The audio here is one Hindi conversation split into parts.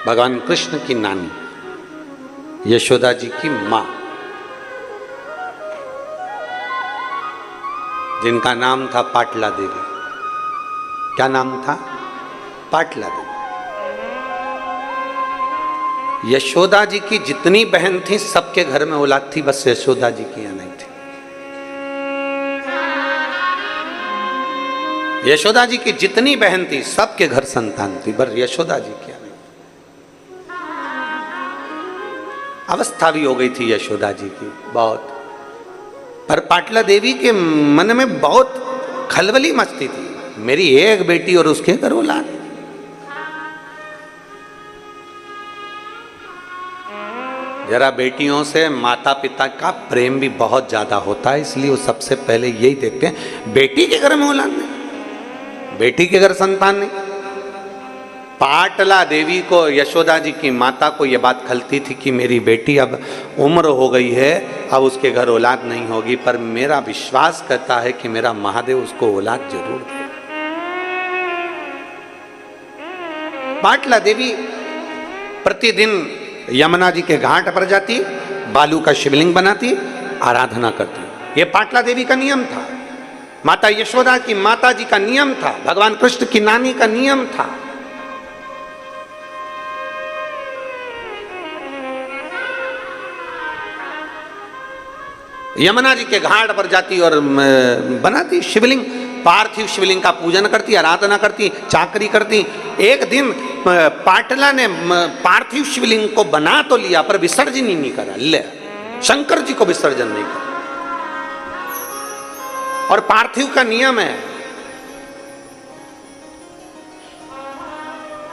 भगवान कृष्ण की नानी, यशोदा जी की माँ, जिनका नाम था पाटला देवी। क्या नाम था? पाटला देवी। यशोदा जी की जितनी बहन थी सबके घर में औलाद थी, बस यशोदा जी की यहाँ नहीं थी। यशोदा जी की जितनी बहन थी सबके घर संतान थी, पर यशोदा जी की यहाँ नहीं। अवस्था भी हो गई थी यशोदा जी की बहुत, पर पाटला देवी के मन में बहुत खलबली मचती थी, मेरी एक बेटी और उसके घर औलाद। जरा बेटियों से माता पिता का प्रेम भी बहुत ज्यादा होता है, इसलिए वो सबसे पहले यही देखते हैं, बेटी के घर में औलाद नहीं, बेटी के घर संतान नहीं। पाटला देवी को, यशोदा जी की माता को यह बात खलती थी कि मेरी बेटी अब उम्र हो गई है, अब उसके घर औलाद नहीं होगी, पर मेरा विश्वास करता है कि मेरा महादेव उसको औलाद जरूर दे। पाटला देवी प्रतिदिन यमुना जी के घाट पर जाती, बालू का शिवलिंग बनाती, आराधना करती। यह पाटला देवी का नियम था, माता यशोदा की माता जी का नियम था, भगवान कृष्ण की नानी का नियम था। यमुना जी के घाट पर जाती और बनाती शिवलिंग, पार्थिव शिवलिंग का पूजन करती, आराधना करती, चाकरी करती। एक दिन पाटला ने पार्थिव शिवलिंग को बना तो लिया पर विसर्जन ही नहीं करा, ले शंकर जी को विसर्जन नहीं करा। और पार्थिव का नियम है,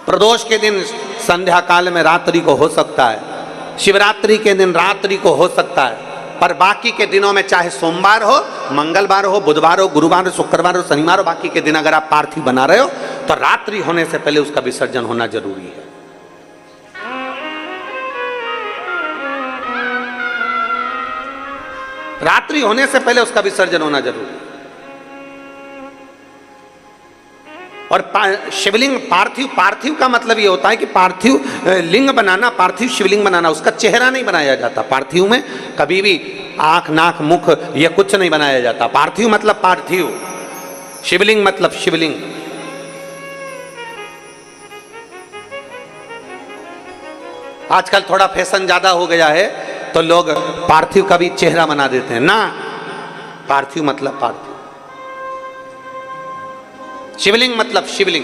प्रदोष के दिन संध्या काल में रात्रि को हो सकता है, शिवरात्रि के दिन रात्रि को हो सकता है, पर बाकी के दिनों में चाहे सोमवार हो, मंगलवार हो, बुधवार हो, गुरुवार हो, शुक्रवार हो, शनिवार हो, बाकी के दिन अगर आप पार्थिव बना रहे हो तो रात्रि होने से पहले उसका विसर्जन होना जरूरी है। रात्रि होने से पहले उसका विसर्जन होना जरूरी है। और शिवलिंग पार्थिव का मतलब ये होता है कि पार्थिव लिंग बनाना, पार्थिव शिवलिंग बनाना, उसका चेहरा नहीं बनाया जाता। पार्थिव में कभी भी आंख, नाक, मुख ये कुछ नहीं बनाया जाता। पार्थिव मतलब पार्थिव, शिवलिंग मतलब शिवलिंग। आजकल थोड़ा फैशन ज्यादा हो गया है तो लोग पार्थिव का भी चेहरा बना देते हैं ना, पार्थिव मतलब पार्थिव, शिवलिंग मतलब शिवलिंग।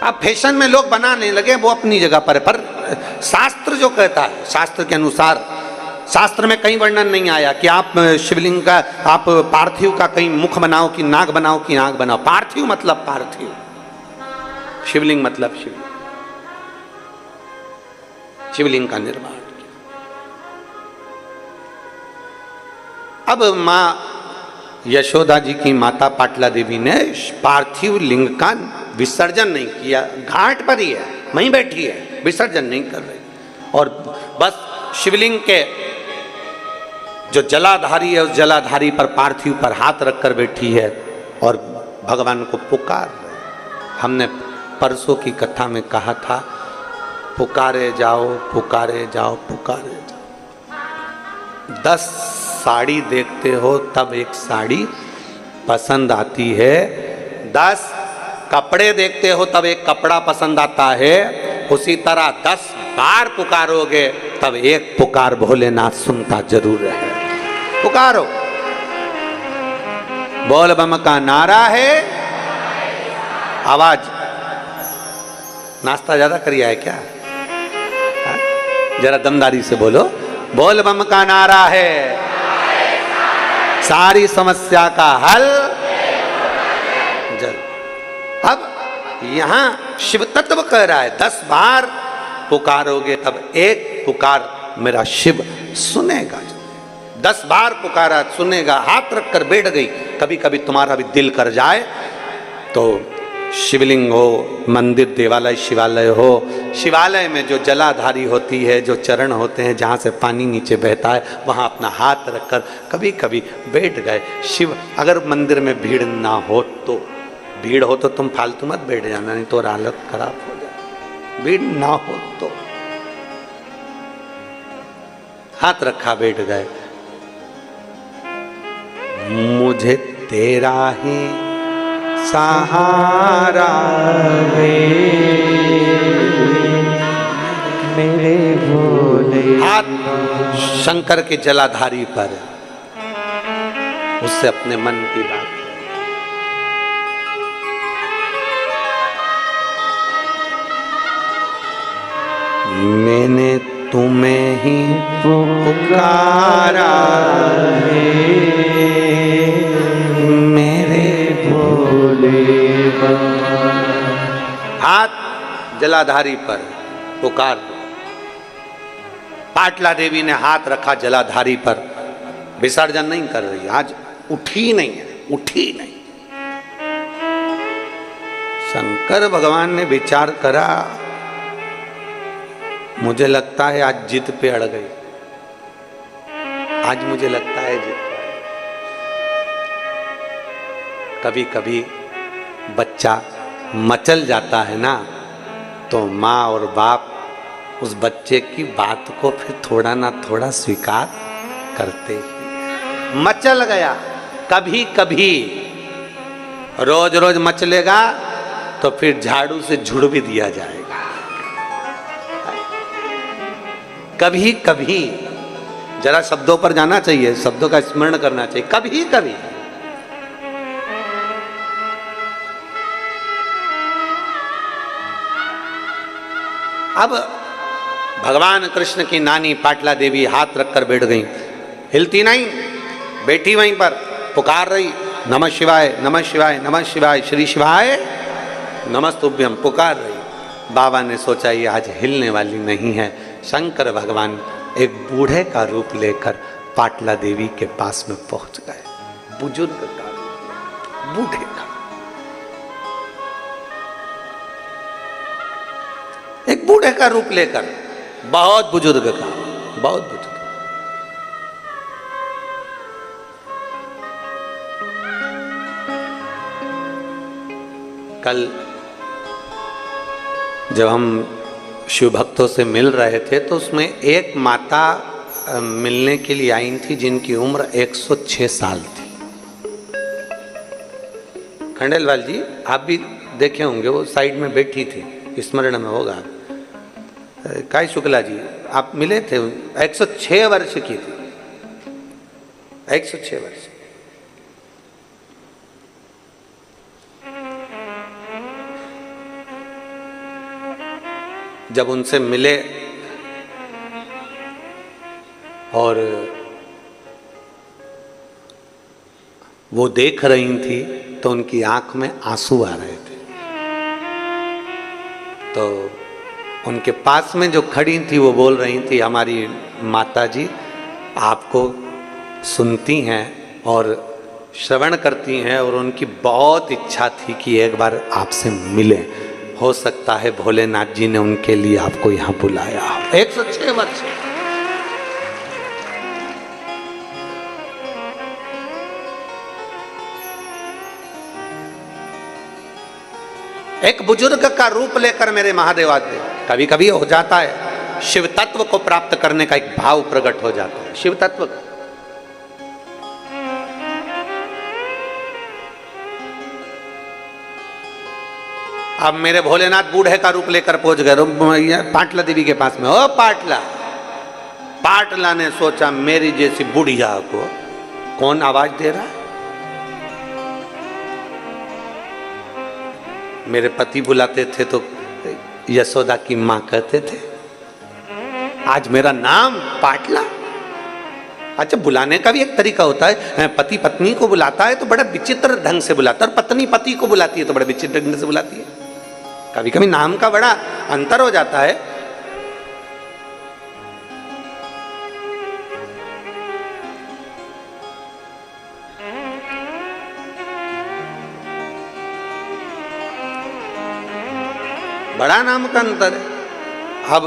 अब फैशन में लोग बनाने लगे, वो अपनी जगह पर शास्त्र जो कहता है, शास्त्र के अनुसार, शास्त्र में कहीं वर्णन नहीं आया कि आप शिवलिंग का, आप पार्थिव का कहीं मुख बनाओ कि नाक बनाओ कि आंख बनाओ। पार्थिव मतलब पार्थिव, शिवलिंग मतलब शिवलिंग, शिवलिंग का निर्माण किया। अब मां यशोदा जी की माता पाटला देवी ने पार्थिव लिंग का विसर्जन नहीं किया, घाट पर ही है, वहीं बैठी है, विसर्जन नहीं कर रही, और बस शिवलिंग के जो जलाधारी है उस जलाधारी पर, पार्थिव पर हाथ रखकर बैठी है और भगवान को पुकार रहे। हमने परसों की कथा में कहा था, पुकारे जाओ, पुकारे जाओ, पुकारे जाओ। 10 साड़ी देखते हो तब एक साड़ी पसंद आती है, 10 कपड़े देखते हो तब एक कपड़ा पसंद आता है, उसी तरह 10 बार पुकारोगे तब एक पुकार भोलेनाथ सुनता जरूर है। पुकारो, बोल बम का नारा है, आवाज। नाश्ता ज्यादा करिया है क्या? जरा दमदारी से बोलो, बोल बम का नारा है, सारी समस्या का हल जल। अब यहां शिव तत्व कह रहा है 10 बार पुकारोगे तब एक पुकार मेरा शिव सुनेगा। 10 बार पुकारा, सुनेगा। हाथ रखकर बैठ गई। कभी कभी तुम्हारा भी दिल कर जाए तो शिवलिंग हो, मंदिर देवालय शिवालय हो, शिवालय में जो जलाधारी होती है, जो चरण होते हैं जहाँ से पानी नीचे बहता है, वहाँ अपना हाथ रखकर कभी कभी बैठ गए। शिव, अगर मंदिर में भीड़ ना हो तो, भीड़ हो तो तुम फालतू मत बैठ जाना, नहीं तो हालत खराब हो जाए। भीड़ ना हो तो हाथ रखा बैठ गए। मुझे तेरा ही सहारा है मेरे भोले। हाथ शंकर के जलाधारी पर, उससे अपने मन की बात। मैंने तुम्हें ही पुकारा है मेरे भोले बाबा। हाथ जलाधारी पर पुकार दो। पाटला देवी ने हाथ रखा जलाधारी पर, विसर्जन नहीं कर रही, आज उठी नहीं है, उठी नहीं। शंकर भगवान ने विचार करा, मुझे लगता है आज जिद पे अड़ गई, आज मुझे लगता है जिद। कभी कभी बच्चा मचल जाता है ना, तो माँ और बाप उस बच्चे की बात को फिर थोड़ा ना थोड़ा स्वीकार करते ही। मचल गया, कभी कभी रोज रोज मचलेगा तो फिर झाड़ू से झुड़ भी दिया जाएगा। कभी कभी जरा शब्दों पर जाना चाहिए, शब्दों का स्मरण करना चाहिए। कभी कभी अब भगवान कृष्ण की नानी पाटला देवी हाथ रखकर बैठ गई, हिलती नहीं, बैठी वहीं पर पुकार रही, नमः शिवाय नमः शिवाय नमः शिवाय श्री शिवाय नमस्तुभ्यम पुकार रही। बाबा ने सोचा ये आज हिलने वाली नहीं है। शंकर भगवान एक बूढ़े का रूप लेकर पाटला देवी के पास में पहुंच गए। बुजुर्ग का रूप, बूढ़े का, एक बूढ़े का रूप लेकर, बहुत बुजुर्ग का, बहुत बुजुर्ग। कल जब हम शिव भक्तों से मिल रहे थे तो उसमें एक माता मिलने के लिए आई थी जिनकी उम्र 106 साल थी। खंडेलवाल जी आप भी देखे होंगे, वो साइड में बैठी थी, स्मरण में होगा। काय शुक्ला जी आप मिले थे, 106 वर्ष की थी, 106 वर्ष। जब उनसे मिले और वो देख रही थी तो उनकी आंख में आंसू आ रहे थे। तो उनके पास में जो खड़ी थी वो बोल रही थी, हमारी माता जी आपको सुनती हैं और श्रवण करती हैं और उनकी बहुत इच्छा थी कि एक बार आपसे मिले। हो सकता है भोलेनाथ जी ने उनके लिए आपको यहाँ बुलाया। 106 वर्ष। एक बुजुर्ग का रूप लेकर मेरे महादेव आते। कभी कभी हो जाता है शिव तत्व को प्राप्त करने का एक भाव प्रकट हो जाता है, शिव तत्व का। अब मेरे भोलेनाथ बूढ़े का रूप लेकर पहुंच गए पाटला देवी के पास में। ओ पाटला, पाटला ने सोचा मेरी जैसी बुढ़िया को कौन आवाज दे रहा है। मेरे पति बुलाते थे तो यशोदा की मां कहते थे, आज मेरा नाम पाटला। अच्छा, बुलाने का भी एक तरीका होता है। पति पत्नी को बुलाता है तो बड़ा विचित्र ढंग से बुलाता है, और पत्नी पति को बुलाती है तो बड़े विचित्र ढंग से बुलाती है। कभी कभी नाम का बड़ा अंतर हो जाता है। बड़ा नाम का अंतर है। अब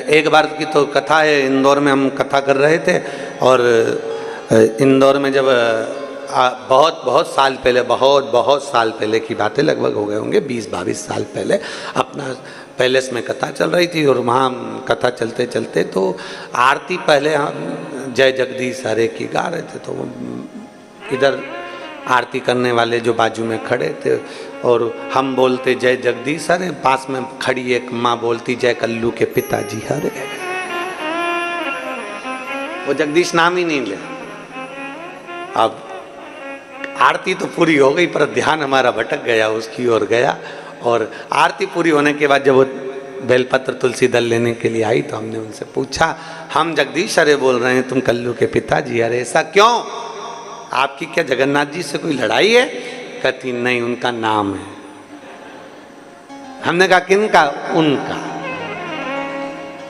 एक बार की तो कथा है, इंदौर में हम कथा कर रहे थे और इंदौर में जब बहुत बहुत साल पहले, बहुत साल पहले की बातें, लगभग हो गए होंगे 20-22 साल पहले, अपना पैलेस में कथा चल रही थी और वहाँ कथा चलते चलते तो आरती पहले हम जय जगदीश हरे की गा रहे थे, तो इधर आरती करने वाले जो बाजू में खड़े थे और हम बोलते जय जगदीश हरे, पास में खड़ी एक माँ बोलती जय कल्लू के पिताजी हरे। वो जगदीश नाम ही नहीं ले। अब आरती तो पूरी हो गई पर ध्यान हमारा भटक गया, उसकी ओर गया। और आरती पूरी होने के बाद जब वो बेलपत्र तुलसी दल लेने के लिए आई तो हमने उनसे पूछा, हम जगदीश हरे बोल रहे हैं, तुम कल्लू के पिताजी हरे, ऐसा क्यों? आपकी क्या जगन्नाथ जी से कोई लड़ाई है? कहती नहीं, उनका नाम है। हमने कहा किनका? उनका।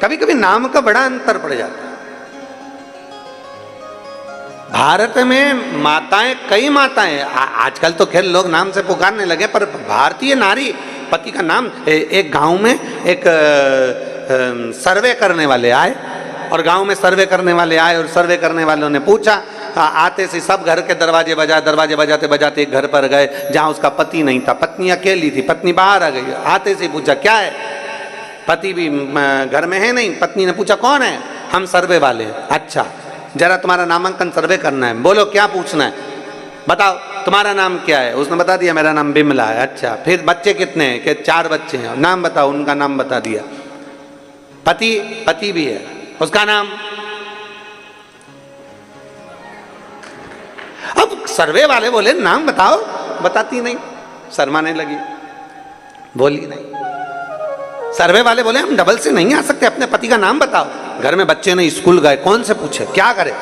कभी कभी नाम का बड़ा अंतर पड़ जाता है। भारत में माताएं, कई माताएं, आजकल तो खैर लोग नाम से पुकारने लगे, पर भारतीय नारी पति का नाम, एक गांव में एक सर्वे करने वाले आए और गांव में सर्वे करने वाले आए और सर्वे करने वालों ने पूछा, आते से सब घर के दरवाजे बजाते बजाते एक घर पर गए जहां उसका पति नहीं था, पत्नी अकेली थी, पत्नी बाहर आ गई। आते से पूछा क्या है? पति भी घर में है नहीं। पत्नी ने पूछा कौन है? हम सर्वे वाले हैं। अच्छा, जरा तुम्हारा नामांकन सर्वे करना है, बोलो क्या पूछना है, बताओ तुम्हारा नाम क्या है? उसने बता दिया मेरा नाम बिमला है। अच्छा, फिर बच्चे कितने हैं? कि 4 बच्चे हैं। नाम बताओ। उनका नाम बता दिया। पति भी है, उसका नाम? अब सर्वे वाले बोले नाम बताओ, बताती नहीं, शर्माने लगी, बोली नहीं। सर्वे वाले बोले हम डबल से नहीं आ सकते, अपने पति का नाम बताओ। घर में बच्चे नहीं, स्कूल गए, कौन से पूछे, क्या करे?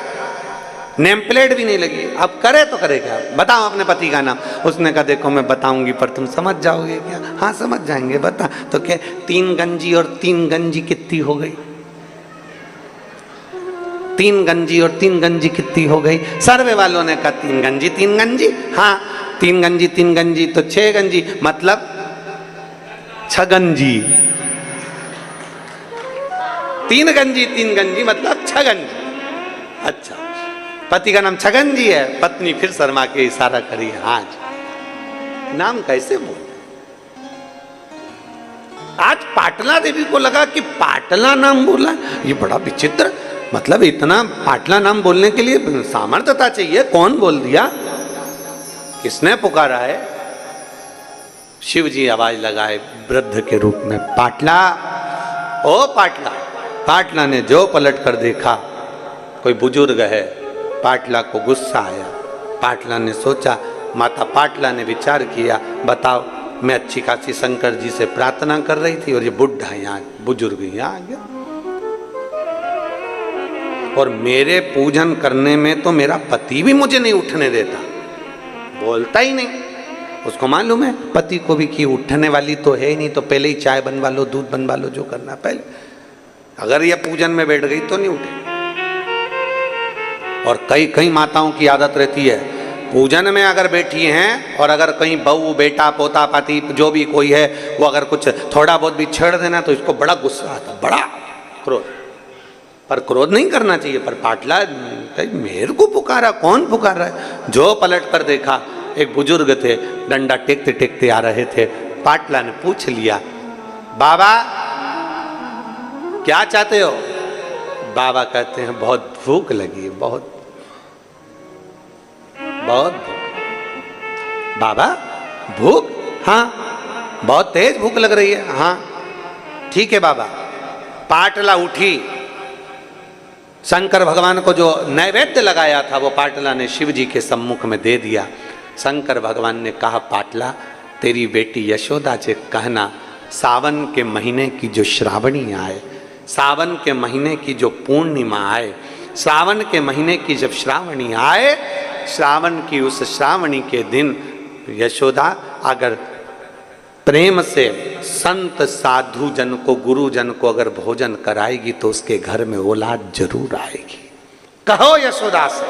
नेम प्लेट भी नहीं लगी। अब करे तो करे क्या? बताओ अपने पति का नाम। उसने कहा देखो मैं बताऊंगी पर तुम समझ जाओगे क्या? हाँ समझ जाएंगे, बता। तो क्या 3 गंजी और 3 गंजी कितनी हो गई? 3 गंजी और 3 गंजी कितनी हो गई? सर्वे वालों ने कहा 3 गंजी 3 गंजी। हाँ 3 गंजी 3 गंजी तो 6 गंजी, मतलब 6 गंजी। 3 गंजी 3 गंजी मतलब 6 गंजी। अच्छा, पति का नाम छगनजी है। पत्नी फिर शर्मा के इशारा करी, हाँ जी। नाम कैसे बोल? आज पाटला देवी को लगा कि पाटला नाम बोला, ये बड़ा विचित्र, मतलब इतना पाटला नाम बोलने के लिए सामर्थ्यता चाहिए। कौन बोल दिया? किसने पुकारा है? शिव जी आवाज लगाए वृद्ध के रूप में, पाटला, ओ पाटला। पाटला ने जो पलट कर देखा, कोई बुजुर्ग है। पाटला को गुस्सा आया। पाटला ने सोचा, माता पाटला ने विचार किया, बताओ मैं अच्छी खासी शंकर जी से प्रार्थना कर रही थी और ये बुढ़ा यहाँ, बुजुर्ग यहाँ आ गया और मेरे पूजन करने में तो मेरा पति भी मुझे नहीं उठने देता, बोलता ही नहीं। उसको मालूम है पति को भी कि उठने वाली तो है ही नहीं, तो पहले ही चाय बनवा लो, दूध बनवा लो, जो करना पहले। अगर ये पूजन में बैठ गई तो नहीं उठे। और कई माताओं की आदत रहती है, पूजन में अगर बैठी हैं और अगर कहीं बहू बेटा पोता पति जो भी कोई है वो अगर कुछ थोड़ा बहुत भी छेड़ देना तो इसको बड़ा गुस्सा आता, बड़ा क्रोध। पर क्रोध नहीं करना चाहिए। पर पाटला मेरे को पुकारा, कौन पुकार रहा है? जो पलट कर देखा, एक बुजुर्ग थे, डंडा टेकते टेकते आ रहे थे। पाटला ने पूछ लिया, बाबा क्या चाहते हो? बाबा कहते हैं बहुत भूख लगी है, बहुत बहुत। बाबा भूख? हाँ बहुत तेज भूख लग रही है। हाँ ठीक है बाबा। पाटला उठी, शंकर भगवान को जो नैवेद्य लगाया था वो पाटला ने शिव जी के सम्मुख में दे दिया। शंकर भगवान ने कहा, पाटला तेरी बेटी यशोदा से कहना सावन के महीने की जो श्रावणी आए, सावन के महीने की जो पूर्णिमा आए, सावन के महीने की जब श्रावणी आए, श्रावण की उस श्रावणी के दिन यशोदा अगर प्रेम से संत साधु जन को, गुरु जन को अगर भोजन कराएगी तो उसके घर में औलाद जरूर आएगी। कहो यशोदा से।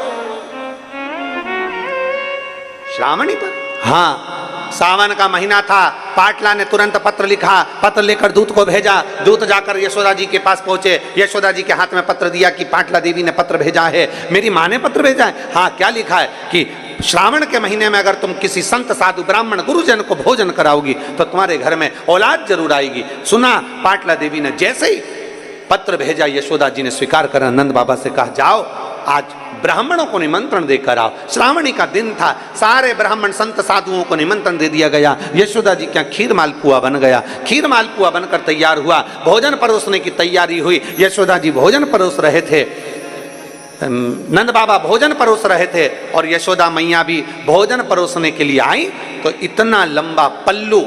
श्रावणी पर? हाँ सावन का महीना था, पाटला ने तुरंत पत्र लिखा, पत्र लेकर दूत को भेजा, दूत जाकर यशोदा जी के पास पहुंचे, यशोदा जी के हाथ में पत्र दिया कि पाटला देवी ने पत्र भेजा है। मेरी माँ ने पत्र भेजा है? हाँ, क्या लिखा है कि श्रावण के महीने में अगर तुम किसी संत साधु ब्राह्मण गुरुजन को भोजन कराओगी तो तुम्हारे घर में औलाद जरूर आएगी। सुना, पाटला देवी ने जैसे ही पत्र भेजा, यशोदा जी ने स्वीकार कर नंद बाबा से कहा, जाओ आज ब्राह्मणों को निमंत्रण देकर आओ। श्रावणी का दिन था, सारे ब्राह्मण संत साधुओं को निमंत्रण दे दिया गया। यशोदा जी क्या खीर मालपुआ बन गया, खीर मालपुआ बनकर तैयार हुआ, भोजन परोसने की तैयारी हुई। यशोदा जी भोजन परोस रहे थे, नंद बाबा भोजन परोस रहे थे और यशोदा मैया भी भोजन परोसने के लिए आई। तो इतना लंबा पल्लू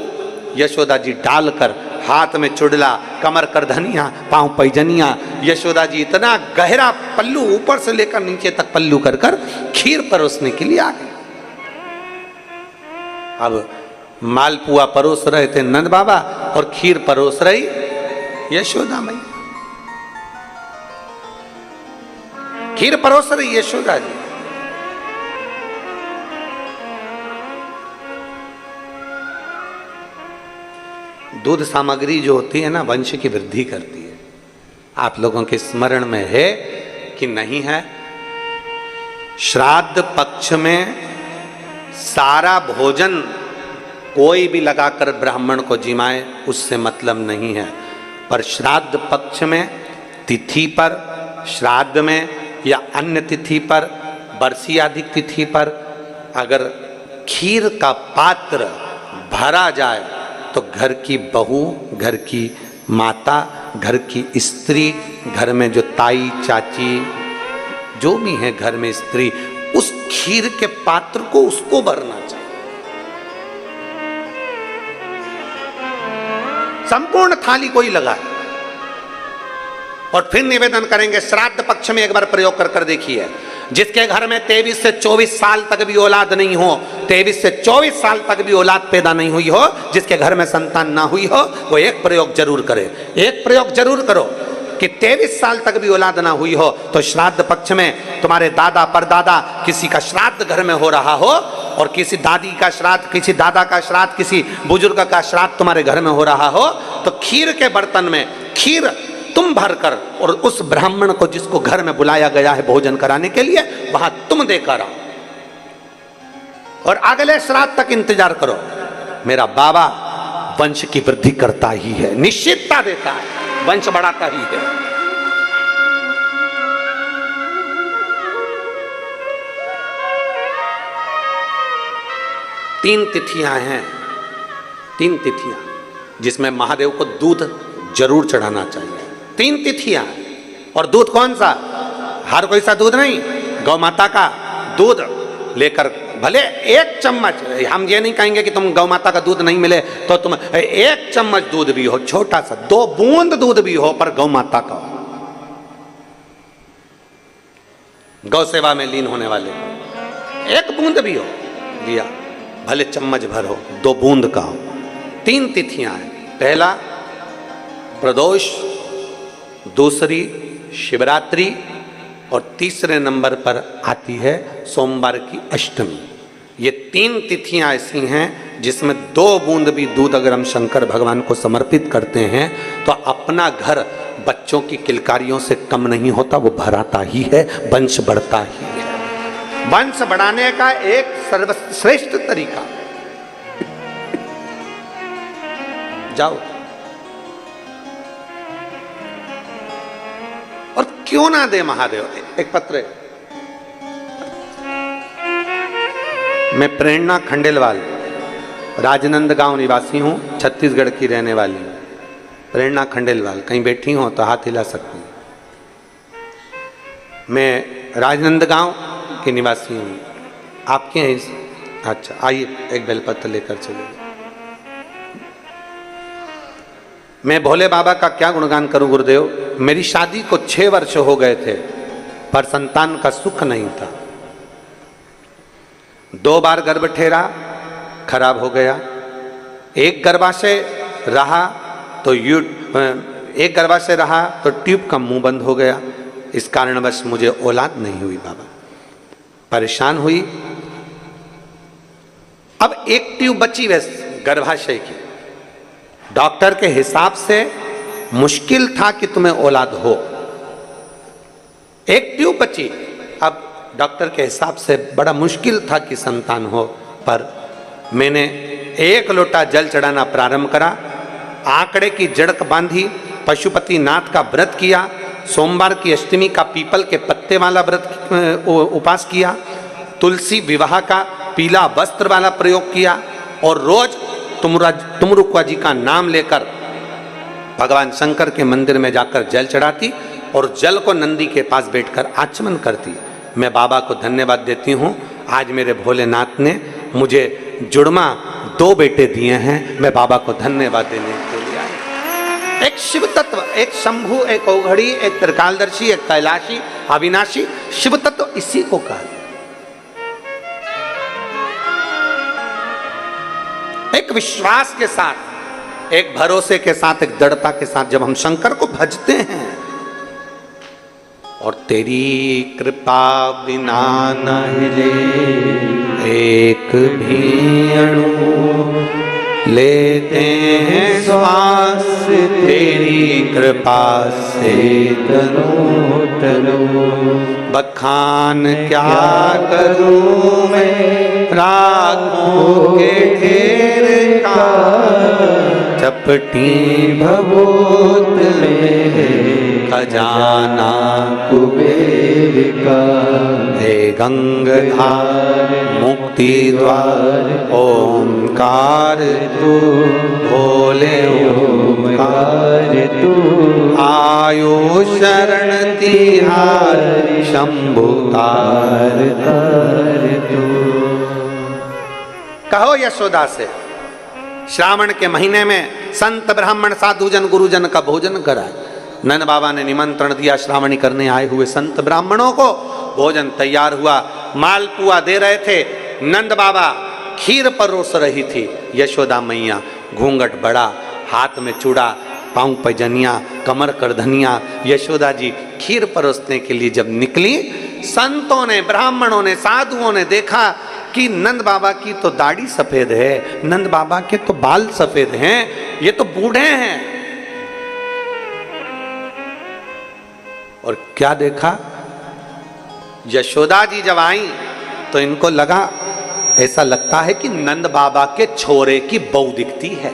यशोदा जी डालकर, हाथ में चुड़ला, कमर करधनिया, पांव पैजनिया, यशोदा जी इतना गहरा पल्लू ऊपर से लेकर नीचे तक पल्लू कर कर खीर परोसने के लिए आ गए। अब मालपुआ परोस रहे थे नंद बाबा और खीर परोस रही यशोदा मैया। खीर परोस रही यशोदा जी। दूध सामग्री जो होती है ना, वंश की वृद्धि करती है। आप लोगों के स्मरण में है कि नहीं है? श्राद्ध पक्ष में सारा भोजन कोई भी लगाकर ब्राह्मण को जिमाए, उससे मतलब नहीं है। पर श्राद्ध पक्ष में, तिथि पर, श्राद्ध में या अन्य तिथि पर, बरसी आदि तिथि पर अगर खीर का पात्र भरा जाए तो घर की बहू, घर की माता, घर की स्त्री, घर में जो ताई चाची जो भी है घर में स्त्री, उस खीर के पात्र को उसको भरना चाहिए। संपूर्ण थाली कोई लगाए और फिर निवेदन करेंगे। श्राद्ध पक्ष में एक बार प्रयोग कर कर देखिए। जिसके घर में 23 से 24 साल तक भी औलाद नहीं हो, 23 से 24 साल तक भी औलाद पैदा नहीं हुई हो, जिसके घर में संतान ना हुई हो, वो एक प्रयोग जरूर करे। एक प्रयोग जरूर करो कि 23 साल तक भी औलाद ना हुई हो तो श्राद्ध पक्ष में तुम्हारे दादा परदादा किसी का श्राद्ध घर में हो रहा हो और किसी दादी का श्राद्ध, किसी दादा का श्राद्ध, किसी बुजुर्ग का श्राद्ध तुम्हारे घर में हो रहा हो तो खीर के बर्तन में खीर तुम भरकर और उस ब्राह्मण को जिसको घर में बुलाया गया है भोजन कराने के लिए, वहां तुम देकर आओ और अगले श्राद्ध तक इंतजार करो। मेरा बाबा वंश की वृद्धि करता ही है, निश्चितता देता है, वंश बढ़ाता ही है। तीन तिथियां हैं, तीन तिथियां जिसमें महादेव को दूध जरूर चढ़ाना चाहिए। 3 तिथियां। और दूध कौन सा? हर कोई सा दूध नहीं, गौ माता का दूध लेकर, भले 1 चम्मच, हम ये नहीं कहेंगे कि तुम गौ माता का दूध नहीं मिले तो तुम 1 चम्मच दूध भी हो, छोटा सा 2 बूंद दूध भी हो, पर गौ माता का हो, गौ सेवा में लीन होने वाले 1 बूंद भी हो, लिया, भले चम्मच भर हो, 2 बूंद का हो। 3 तिथियां हैं। पहला प्रदोष, दूसरी शिवरात्रि और तीसरे नंबर पर आती है सोमवार की अष्टमी। ये 3 तिथियां ऐसी हैं जिसमें 2 बूंद भी दूध अगर हम शंकर भगवान को समर्पित करते हैं तो अपना घर बच्चों की किलकारियों से कम नहीं होता, वो भराता ही है, वंश बढ़ता ही है। वंश बढ़ाने का एक सर्वश्रेष्ठ तरीका, जाओ और क्यों ना दे महादेव एक पत्र। मैं प्रेरणा खंडेलवाल राजनंदगांव निवासी हूं, छत्तीसगढ़ की रहने वाली हूं। प्रेरणा खंडेलवाल, कहीं बैठी हो तो हाथ हिला सकती हूं। मैं राजनंदगांव की निवासी हूं। आपके हैं? अच्छा, आइए एक बेलपत्र लेकर चलिए। मैं भोले बाबा का क्या गुणगान करूं गुरुदेव। मेरी शादी को 6 वर्ष हो गए थे पर संतान का सुख नहीं था। 2 बार गर्भ ठहरा, खराब हो गया। एक गर्भाशय रहा तो एक गर्भाशय रहा तो ट्यूब का मुंह बंद हो गया। इस कारणवश मुझे औलाद नहीं हुई। बाबा परेशान हुई, अब एक ट्यूब बची वैसे गर्भाशय की। डॉक्टर के हिसाब से मुश्किल था कि तुम्हें औलाद हो, एक ट्यूब बची। अब डॉक्टर के हिसाब से बड़ा मुश्किल था कि संतान हो, पर मैंने 1 लोटा जल चढ़ाना प्रारंभ करा, आंकड़े की जड़क बांधी, पशुपति नाथ का व्रत किया, सोमवार की अष्टमी का पीपल के पत्ते वाला व्रत उपास किया, तुलसी विवाह का पीला वस्त्र वाला प्रयोग किया और रोज तुमरुक्वा जी का नाम लेकर भगवान शंकर के मंदिर में जाकर जल चढ़ाती और जल को नंदी के पास बैठकर आचमन करती। मैं बाबा को धन्यवाद देती हूँ, आज मेरे भोलेनाथ ने मुझे जुड़मा 2 बेटे दिए हैं। मैं बाबा को धन्यवाद देने के लिए आई। एक शिव तत्व, एक शंभु, एक औघड़ी, एक त्रिकालदर्शी, एक कैलाशी, अविनाशी, शिव तत्व इसी को कहा। एक विश्वास के साथ, एक भरोसे के साथ, एक दृढ़ता के साथ जब हम शंकर को भजते हैं और तेरी कृपा बिना न हिले एक भी अणु, लेते हैं श्वास तेरी कृपा से तनो तनो, बखान क्या करूं मैं राखों के ढेर का, चपटी भभूत में खजाना कुबेर का, हे गंगाधार मुक्ति द्वार ओंकार तू, भोले ओंकार तू, आयो शरण तिहार शंभु तार तार तू। कहो यशोदा से, श्रावण के महीने में संत ब्राह्मण साधुजन गुरुजन का भोजन कराए। नंद बाबा ने निमंत्रण दिया श्रावणी करने आए हुए संत ब्राह्मणों को, भोजन तैयार हुआ, मालपुआ दे रहे थे। नंद बाबा खीर परोस रही थी, यशोदा मैया घूंघट बड़ा, हाथ में चूड़ा, पांव पैजनिया, कमर करधनिया। यशोदा जी खीर परोसने के लिए जब निकली, संतों ने, ब्राह्मणों ने, साधुओं ने देखा कि नंद बाबा की तो दाढ़ी सफेद है, नंद बाबा के तो बाल सफेद हैं, ये तो बूढ़े हैं। और क्या देखा, यशोदा जी जब आई तो इनको लगा, ऐसा लगता है कि नंद बाबा के छोरे की बहू दिखती है।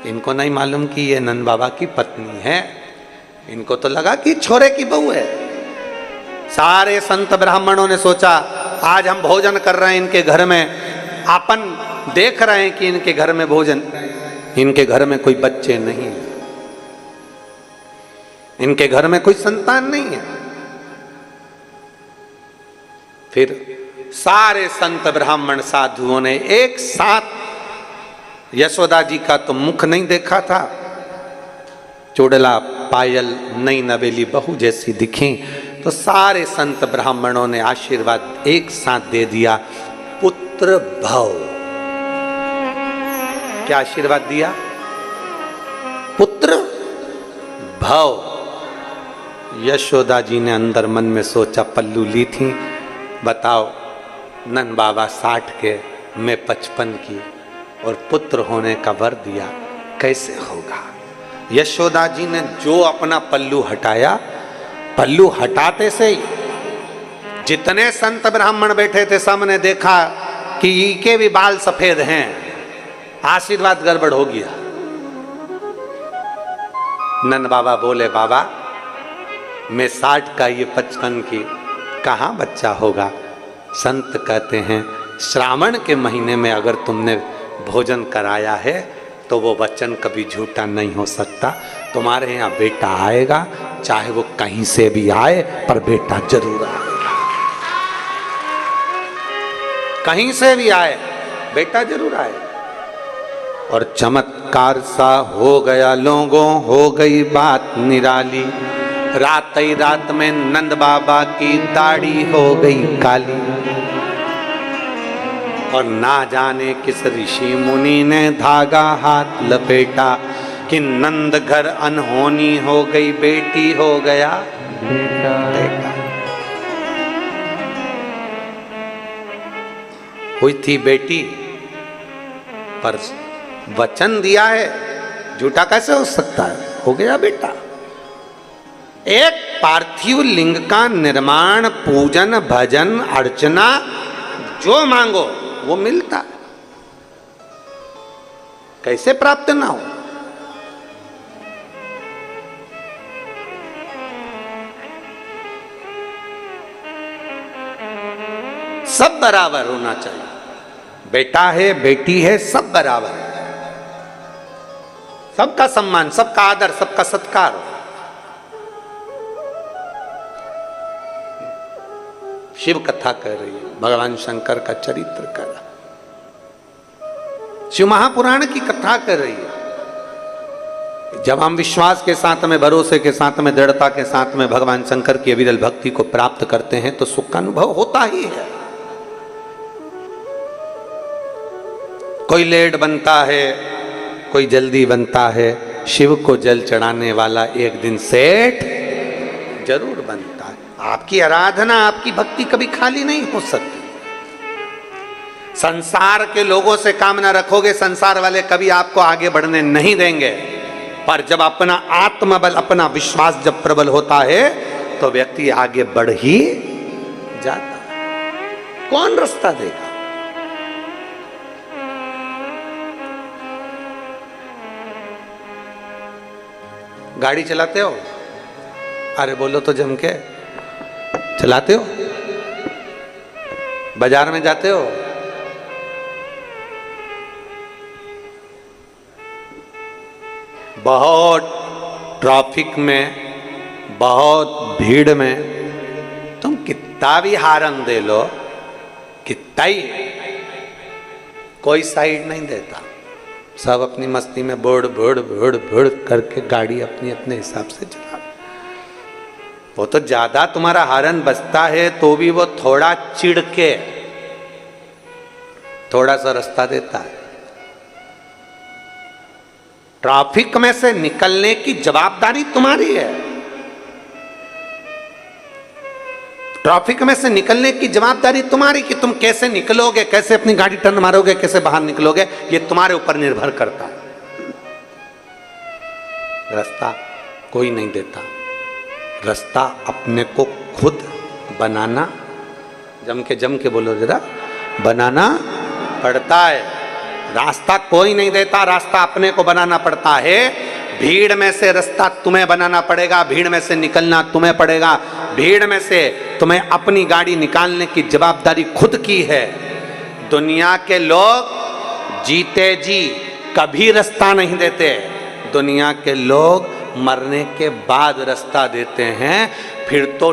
इनको नहीं मालूम कि ये नंद बाबा की पत्नी है, इनको तो लगा कि छोरे की बहू है। सारे संत ब्राह्मणों ने सोचा, आज हम भोजन कर रहे हैं इनके घर में, अपन देख रहे हैं कि इनके घर में भोजन, इनके घर में कोई बच्चे नहीं है, इनके घर में कोई संतान नहीं है। फिर सारे संत ब्राह्मण साधुओं ने एक साथ, यशोदा जी का तो मुख नहीं देखा था, चोड़ला पायल नई नवेली बहू जैसी दिखी, तो सारे संत ब्राह्मणों ने आशीर्वाद एक साथ दे दिया, पुत्र भव। क्या आशीर्वाद दिया? पुत्र भव। यशोदा जी ने अंदर मन में सोचा, पल्लू ली थी, बताओ नंद बाबा 60 के, मैं 55 की, और पुत्र होने का वर दिया, कैसे होगा? यशोदा जी ने जो अपना पल्लू हटाया, पल्लू हटाते से ही जितने संत ब्राह्मण बैठे थे सब ने देखा कि इनके भी बाल सफेद हैं, आशीर्वाद गड़बड़ हो गया। नंद बाबा बोले, बाबा मैं 60 का, ये 55 की, कहाँ बच्चा होगा? संत कहते हैं, श्रावण के महीने में अगर तुमने भोजन कराया है तो वो वचन कभी झूठा नहीं हो सकता। तुम्हारे यहाँ बेटा आएगा, चाहे वो कहीं से भी आए, पर बेटा जरूर आएगा। कहीं से भी आए, बेटा जरूर आए। और चमत्कार सा हो गया लोगों, हो गई बात निराली। रात ही रात में नंद बाबा की दाढ़ी हो गई काली, और ना जाने किस ऋषि मुनि ने धागा हाथ लपेटा कि नंद घर अनहोनी हो गई, बेटी हो गया बेटा। हुई थी बेटी, पर वचन दिया है, झूठा कैसे हो सकता है, हो गया बेटा। एक पार्थिव लिंग का निर्माण, पूजन, भजन, अर्चना, जो मांगो वो मिलता है, कैसे प्राप्त ना हो। सब बराबर होना चाहिए, बेटा है बेटी है सब बराबर है, सबका सम्मान, सबका आदर, सबका सत्कार हो। शिव कथा कह रही है, भगवान शंकर का चरित्र कर रहा, शिव महापुराण की कथा कर रही है। जब हम विश्वास के साथ में, भरोसे के साथ में, दृढ़ता के साथ में भगवान शंकर की अविरल भक्ति को प्राप्त करते हैं तो सुख का अनुभव होता ही है। कोई लेट बनता है, कोई जल्दी बनता है, शिव को जल चढ़ाने वाला एक दिन सेठ जरूर बनता है। आपकी आराधना, आपकी भक्ति कभी खाली नहीं हो सकती। संसार के लोगों से काम ना रखोगे, संसार वाले कभी आपको आगे बढ़ने नहीं देंगे। पर जब अपना आत्मबल, अपना विश्वास जब प्रबल होता है तो व्यक्ति आगे बढ़ ही जाता है। कौन रास्ता देगा? गाड़ी चलाते हो? अरे बोलो तो जम के, चलाते हो? बाजार में जाते हो? बहुत ट्रैफिक में, बहुत भीड़ में तुम कितना भी हारन दे लो, कितना ही, कोई साइड नहीं देता। सब अपनी मस्ती में बोड़ बोड़ बोड़ बोड़ करके गाड़ी अपनी अपने हिसाब से चला। वो तो ज्यादा तुम्हारा हारन बजता है तो भी वो थोड़ा चिढ़ के थोड़ा सा रास्ता देता है। ट्रैफिक में से निकलने की जवाबदारी तुम्हारी है। ट्रैफिक में से निकलने की जवाबदारी तुम्हारी कि तुम कैसे निकलोगे, कैसे अपनी गाड़ी टर्न मारोगे, कैसे बाहर निकलोगे, ये तुम्हारे ऊपर निर्भर करता है। रास्ता कोई नहीं देता, रास्ता अपने को खुद बनाना, जम के बोलो जरा, बनाना पड़ता है। रास्ता कोई नहीं देता, रास्ता अपने को बनाना पड़ता है। भीड़ में से रास्ता तुम्हें बनाना पड़ेगा, भीड़ में से निकलना तुम्हें पड़ेगा। भीड़ में से तुम्हें अपनी गाड़ी निकालने की जवाबदारी खुद की है। दुनिया के लोग जीते जी कभी रास्ता नहीं देते, दुनिया के लोग मरने के बाद रास्ता देते हैं। फिर तो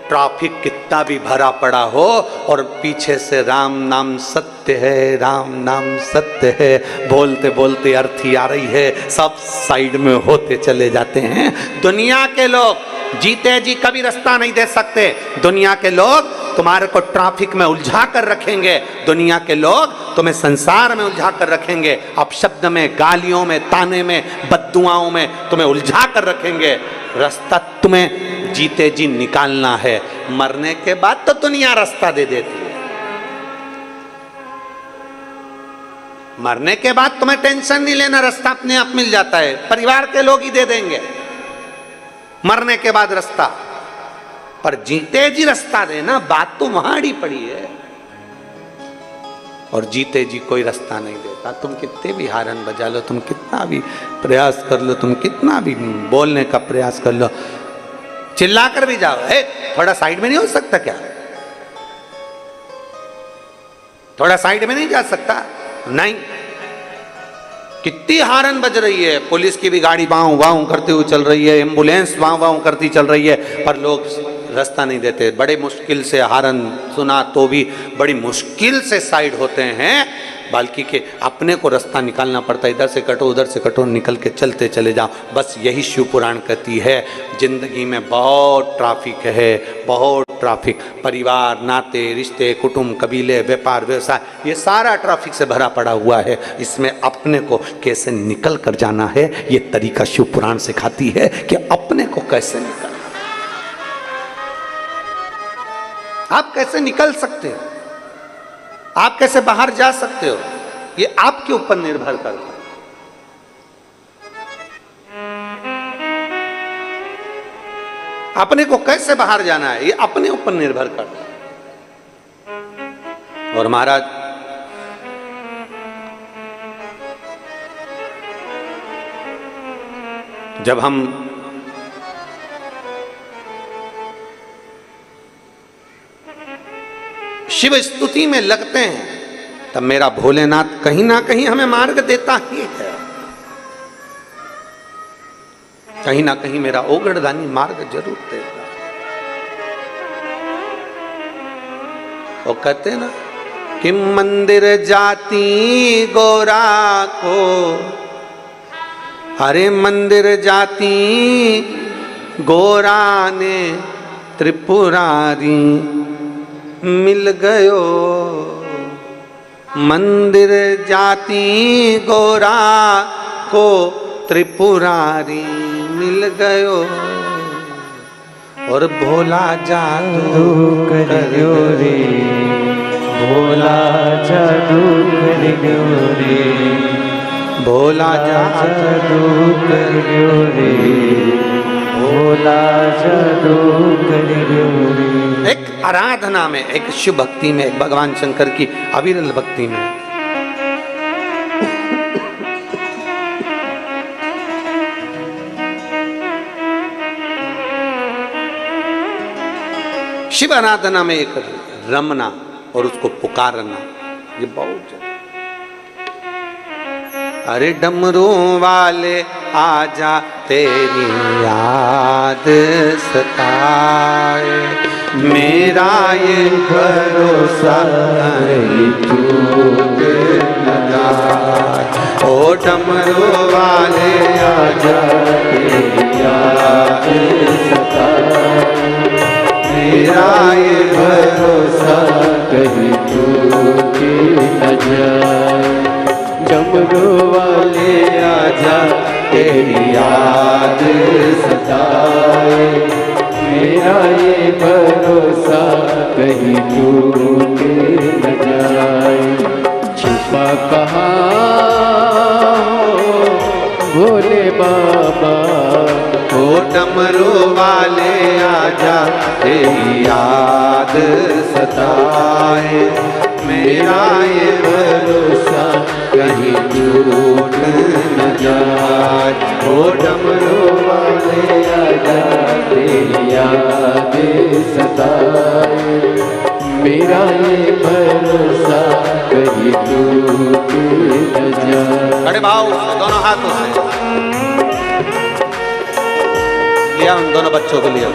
ट्रैफिक कितना भी भरा पड़ा हो और पीछे से राम नाम सत्य है, राम नाम सत्य है बोलते बोलते अर्थी आ रही है, सब साइड में होते चले जाते हैं। दुनिया के लोग जीते जी कभी रास्ता नहीं दे सकते। दुनिया के लोग तुम्हारे को ट्रैफिक में उलझा कर रखेंगे, दुनिया के लोग तुम्हें संसार में उलझा कर रखेंगे, अपशब्द में, गालियों में, ताने में, बद्दुआओं में तुम्हें उलझा कर रखेंगे। रास्ता तुम्हें जीते जी निकालना है, मरने के बाद तो दुनिया रास्ता दे देती है। मरने के बाद तुम्हें टेंशन नहीं लेना, रास्ता अपने आप मिल जाता है, परिवार के लोग ही दे देंगे मरने के बाद रास्ता। पर जीते जी रास्ता देना, बात तो वहां अड़ी पड़ी है। और जीते जी कोई रास्ता नहीं देता। तुम कितने भी हारन बजा लो, तुम कितना भी प्रयास कर लो, तुम कितना भी बोलने का प्रयास कर लो, चिल्ला कर भी जाओ, थोड़ा साइड में नहीं हो सकता क्या? थोड़ा साइड में नहीं जा सकता? नहीं। कितनी हारन बज रही है, पुलिस की भी गाड़ी वाऊ वाऊ करती हुई चल रही है, एम्बुलेंस वाऊ वाऊ करती चल रही है, पर लोग रास्ता नहीं देते। बड़े मुश्किल से हारन सुना तो भी बड़ी मुश्किल से साइड होते हैं, बल्कि के अपने को रास्ता निकालना पड़ता है। इधर से कटो उधर से कटो, निकल के चलते चले जाओ। बस यही शिव पुराण कहती है। जिंदगी में बहुत ट्रैफिक है, बहुत ट्रैफिक, परिवार, नाते, रिश्ते, कुटुंब, कबीले, व्यापार, व्यवसाय, ये सारा ट्रैफिक से भरा पड़ा हुआ है। इसमें अपने को कैसे निकल कर जाना है, ये तरीका शिव पुराण सिखाती है कि अपने को कैसे निकलना। आप कैसे निकल सकते हो? आप कैसे बाहर जा सकते हो, ये आपके ऊपर निर्भर करता है। अपने को कैसे बाहर जाना है, ये अपने ऊपर निर्भर करता है। और महाराज जब हम शिव स्तुति में लगते हैं, तब मेरा भोलेनाथ कहीं ना कहीं हमें मार्ग देता ही है। कहीं ना कहीं मेरा ओगड़दानी मार्ग जरूर देता। वो कहते ना कि मंदिर जाती गोरा को, अरे मंदिर जाती गोरा ने त्रिपुरारी मिल गयो। मंदिर जाती गोरा को त्रिपुरारी मिल गयो। और भोला जादू करियो रे, भोला जादू करियो रे, भोला जादू करियो रे, भोला जादू करियो रे। एक आराधना में, एक शिव भक्ति में, एक भगवान शंकर की अविरल भक्ति में शिव आराधना में एक रमना और उसको पुकारना, ये बहुत है। अरे डमरू वाले आजा तेरी याद सताए, मेरा ये भरोसा नहीं टूट न जाए। ओ डमरू वाले आजा तेरी याद सताए, मेरा ये भरोसा कहीं टूट न जाए। डमरू वाले आजा तेरी याद सताए, मेरा ये भरोसा कहीं टूट न जाए। छुपा कहाँ हो भोले बाबा, ओ डमरू वाले आजा तेरी याद सताए, मेरा ये भरोसा कहीं टूट न जाए। ओ डमरू वाले आजा तेरी याद सताए, मेरा ये भरोसा कहीं टूट न जाए। अरे भाव दोनों हाथों से लिया, उन दोनों बच्चों को लिया।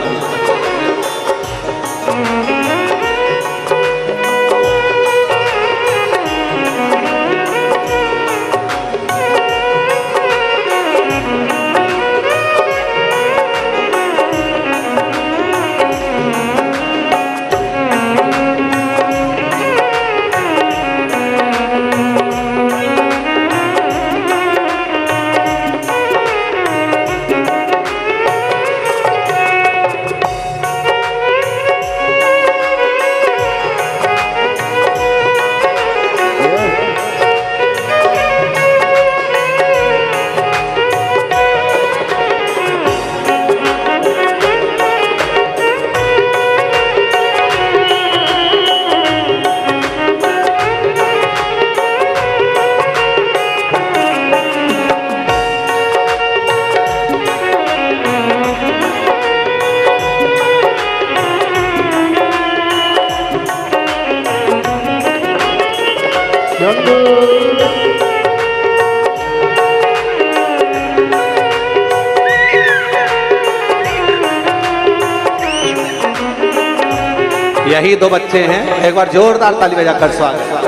यही दो बच्चे हैं, एक बार जोरदार ताली बजाकर स्वागत।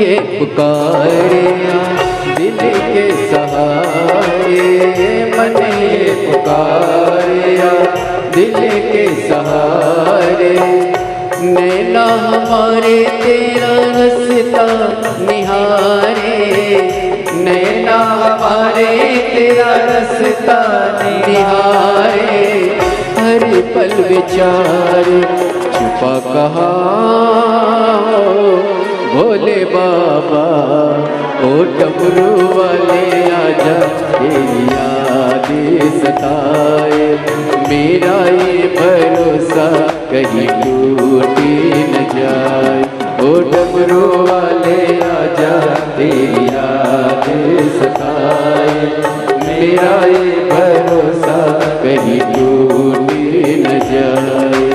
ये पुकारे दिल के सहारे, मन ये पुकारे दिल के सहारे। नैना हमारे तेरा रास्ता निहारे, नैना हमारे तेरा रास्ता निहारे। हर पल विचार छुपा कहाँ भोले बाबा, ओ डमरू वाले आजा तेरी याद सताए। मेरा ये भरोसा कहीं टूटी न जाए, ओ डमरू वाले आजा तेरी याद सताए। मेरा ये भरोसा कहीं टूटी न जाए।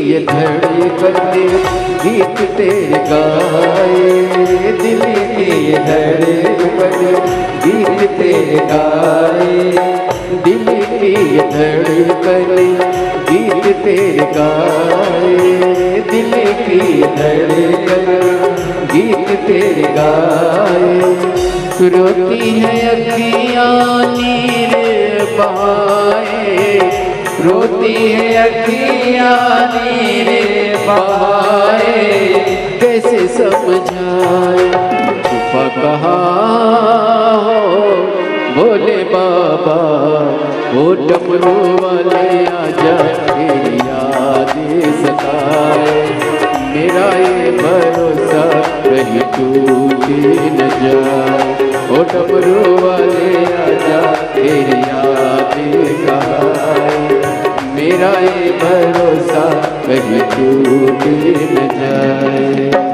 ये धड़कन गीत तेरे गाए, दिल की ये धड़कन गीत तेरे गाए। दिल की ये धड़कन गीत तेरे गाए, दिल की ये धड़कन गीत तेरे गाए। रोती है अखियाँ नीर बहाए, रोती है अखियाँ नीर बहाए। कैसे समझाए छुपा कहाँ हो भोले बाबा, वो डमरू वाले आजा तेरी याद सताए। मेरा ये भरोसा कहीं टूटी न जाए, वो डमरू वाले आजा तेरी याद सताए। मेरा ये भरोसा कहीं टूट न जाए।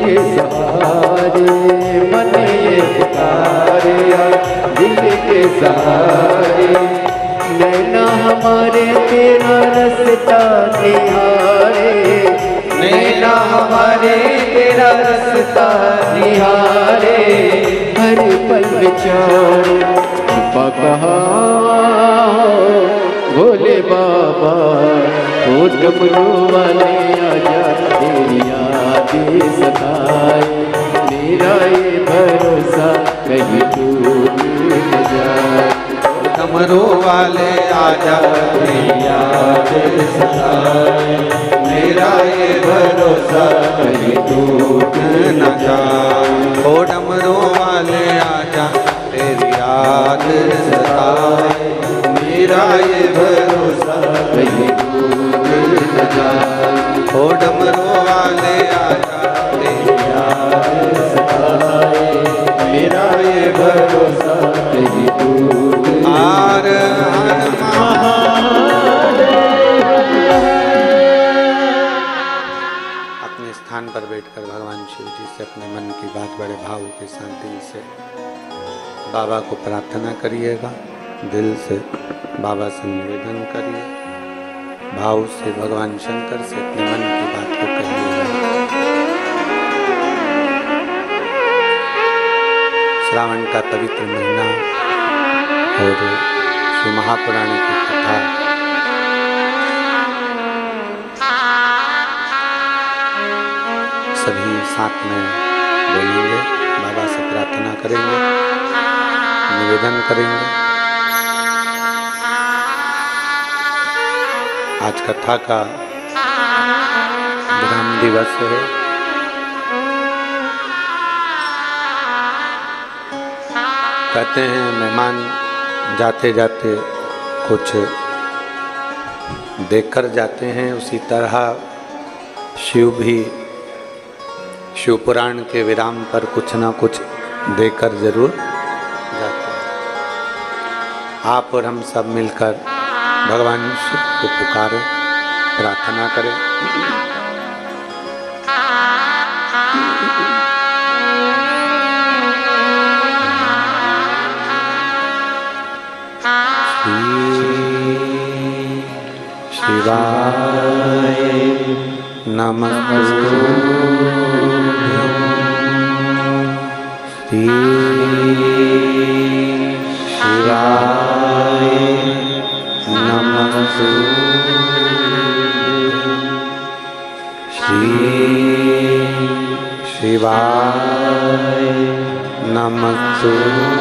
के सहारे मन ये पुकारे दिल के सहारे नैना हमारे तेरा रास्ता निहारे नैना हमारे तेरा रास्ता निहारे हर पल विचार छुपा कहाँ भोले बाबा ओ डमरू वाले आजा तेरी यादें सताए मेरा ये भरोसा कहीं टूट न जाए डमरू वाले आजा तेरी यादें सताए मेरा ये भरोसा कहीं टूट न जाए ओ डमरू वाले आजा तेरी याद सताए मेरा ये भरोसा कहीं टूट न जाए ओ डमरू वाले आजा तेरी याद सताए मेरा ये भरोसा कहीं टूट हर हर अपने स्थान पर बैठकर भगवान शिव जी से अपने मन की बात बड़े भाव के साथ दिल से बाबा को प्रार्थना करिएगा। दिल से बाबा से निवेदन करिए, भाव से भगवान शंकर से अपने मन की बात को कहिए। श्रावण का पवित्र महीना और शिव महापुराण की कथा सभी साथ में बोलेंगे, बाबा से प्रार्थना करेंगे, निवेदन करेंगे। आज कथा का विराम दिवस है। कहते हैं मेहमान जाते जाते कुछ देखकर जाते हैं, उसी तरह शिव भी शिव पुराण के विराम पर कुछ ना कुछ देकर जरूर जाते हैं। आप और हम सब मिलकर भगवान शिव को पुकारें, प्रार्थना करें। शिवाय नमस्तुभ्यं श्री शिवाय नमस्तुभ्यं श्री शिवाय नमस्तुभ्यं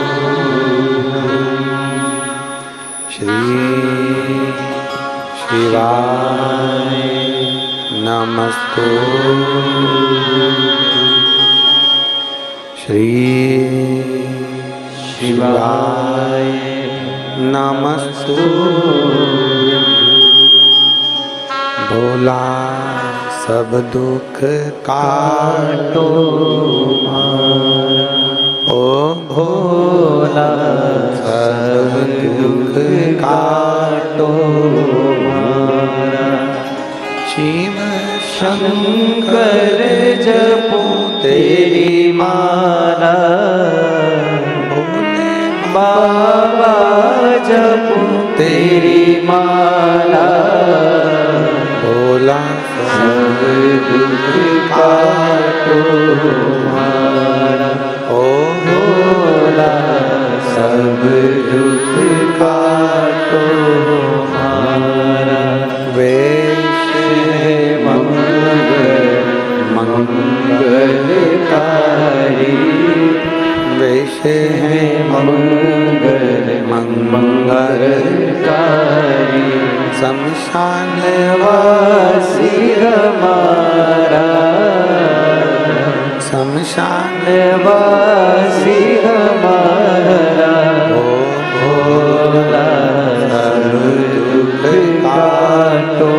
श्री शिवाय नमस्तुभ्यं श्री शिवाय नमस्तुभ्यं। भोला सब दुख काटो ओ भोला सब दुख काटो शिव शंकर जपो तेरी माला भोले बाबा जपो तेरी माला भोला सब दुख काटो मारा ओ भोला सब दुख काटो मारा। वेश है मंगलकारी वेश है मंगलकारी शमशान वासी हमारा शमशान वासी हमारा ओ भोला सब दुख काटो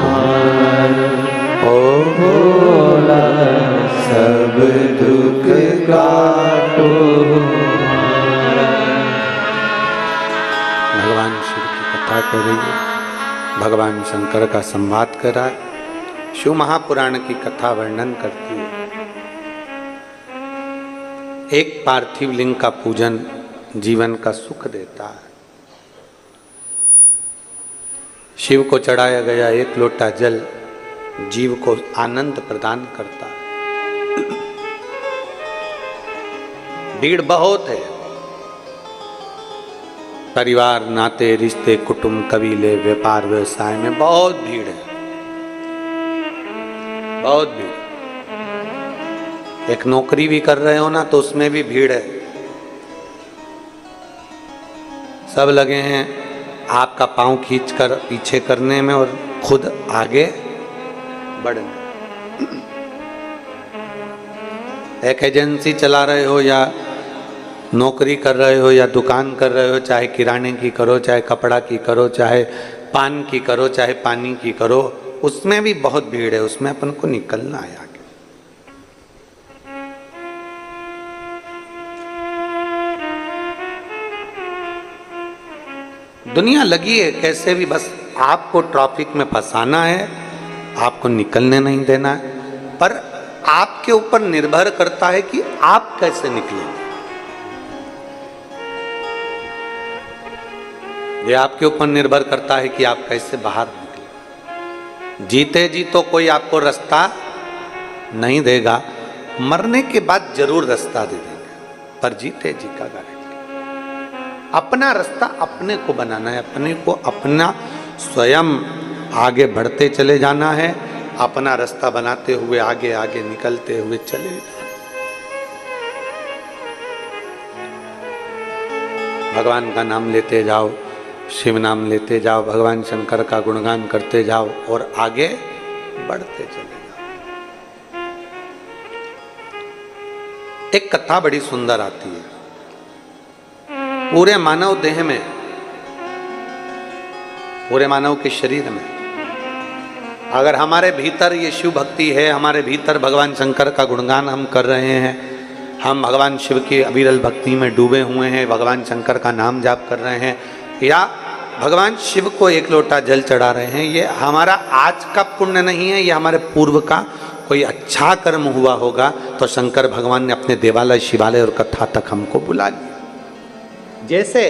हमारा ओ भोला सब दुख काटो हमारा। भगवान शिव की कथा करेंगे, भगवान शंकर का संवाद करा, शिव महापुराण की कथा वर्णन करती है। एक पार्थिव लिंग का पूजन जीवन का सुख देता है। शिव को चढ़ाया गया एक लोटा जल जीव को आनंद प्रदान करता है। भीड़ बहुत है, परिवार, नाते, रिश्ते, कुटुंब, कबीले, व्यापार, व्यवसाय में बहुत भीड़ है, बहुत भीड़। एक नौकरी भी कर रहे हो ना तो उसमें भी भीड़ है। सब लगे हैं आपका पांव खींचकर पीछे करने में और खुद आगे बढ़ने। एक एजेंसी चला रहे हो या नौकरी कर रहे हो या दुकान कर रहे हो, चाहे किराने की करो, चाहे कपड़ा की करो, चाहे पान की करो, चाहे पानी की करो, उसमें भी बहुत भीड़ है। उसमें अपन को निकलना है आगे। दुनिया लगी है कैसे भी, बस आपको ट्रैफिक में फंसाना है, आपको निकलने नहीं देना है। पर आपके ऊपर निर्भर करता है कि आप कैसे निकलेंगे। ये आपके ऊपर निर्भर करता है कि आप कैसे बाहर निकले। जीते जी तो कोई आपको रास्ता नहीं देगा, मरने के बाद जरूर रास्ता दे देंगे, पर जीते जी का गारंटी। अपना रास्ता अपने को बनाना है, अपने को अपना स्वयं आगे बढ़ते चले जाना है, अपना रास्ता बनाते हुए आगे आगे निकलते हुए चले। भगवान का नाम लेते जाओ, शिव नाम लेते जाओ, भगवान शंकर का गुणगान करते जाओ और आगे बढ़ते चले जाओ। एक कथा बड़ी सुंदर आती है। पूरे मानव देह में, पूरे मानव के शरीर में अगर हमारे भीतर ये शिव भक्ति है, हमारे भीतर भगवान शंकर का गुणगान हम कर रहे हैं, हम भगवान शिव की अविरल भक्ति में डूबे हुए हैं, भगवान शंकर का नाम जाप कर रहे हैं, या भगवान शिव को एक लोटा जल चढ़ा रहे हैं, ये हमारा आज का पुण्य नहीं है, ये हमारे पूर्व का कोई अच्छा कर्म हुआ होगा। तो शंकर भगवान ने अपने देवालय, शिवालय और कथा तक हमको बुला लिया। जैसे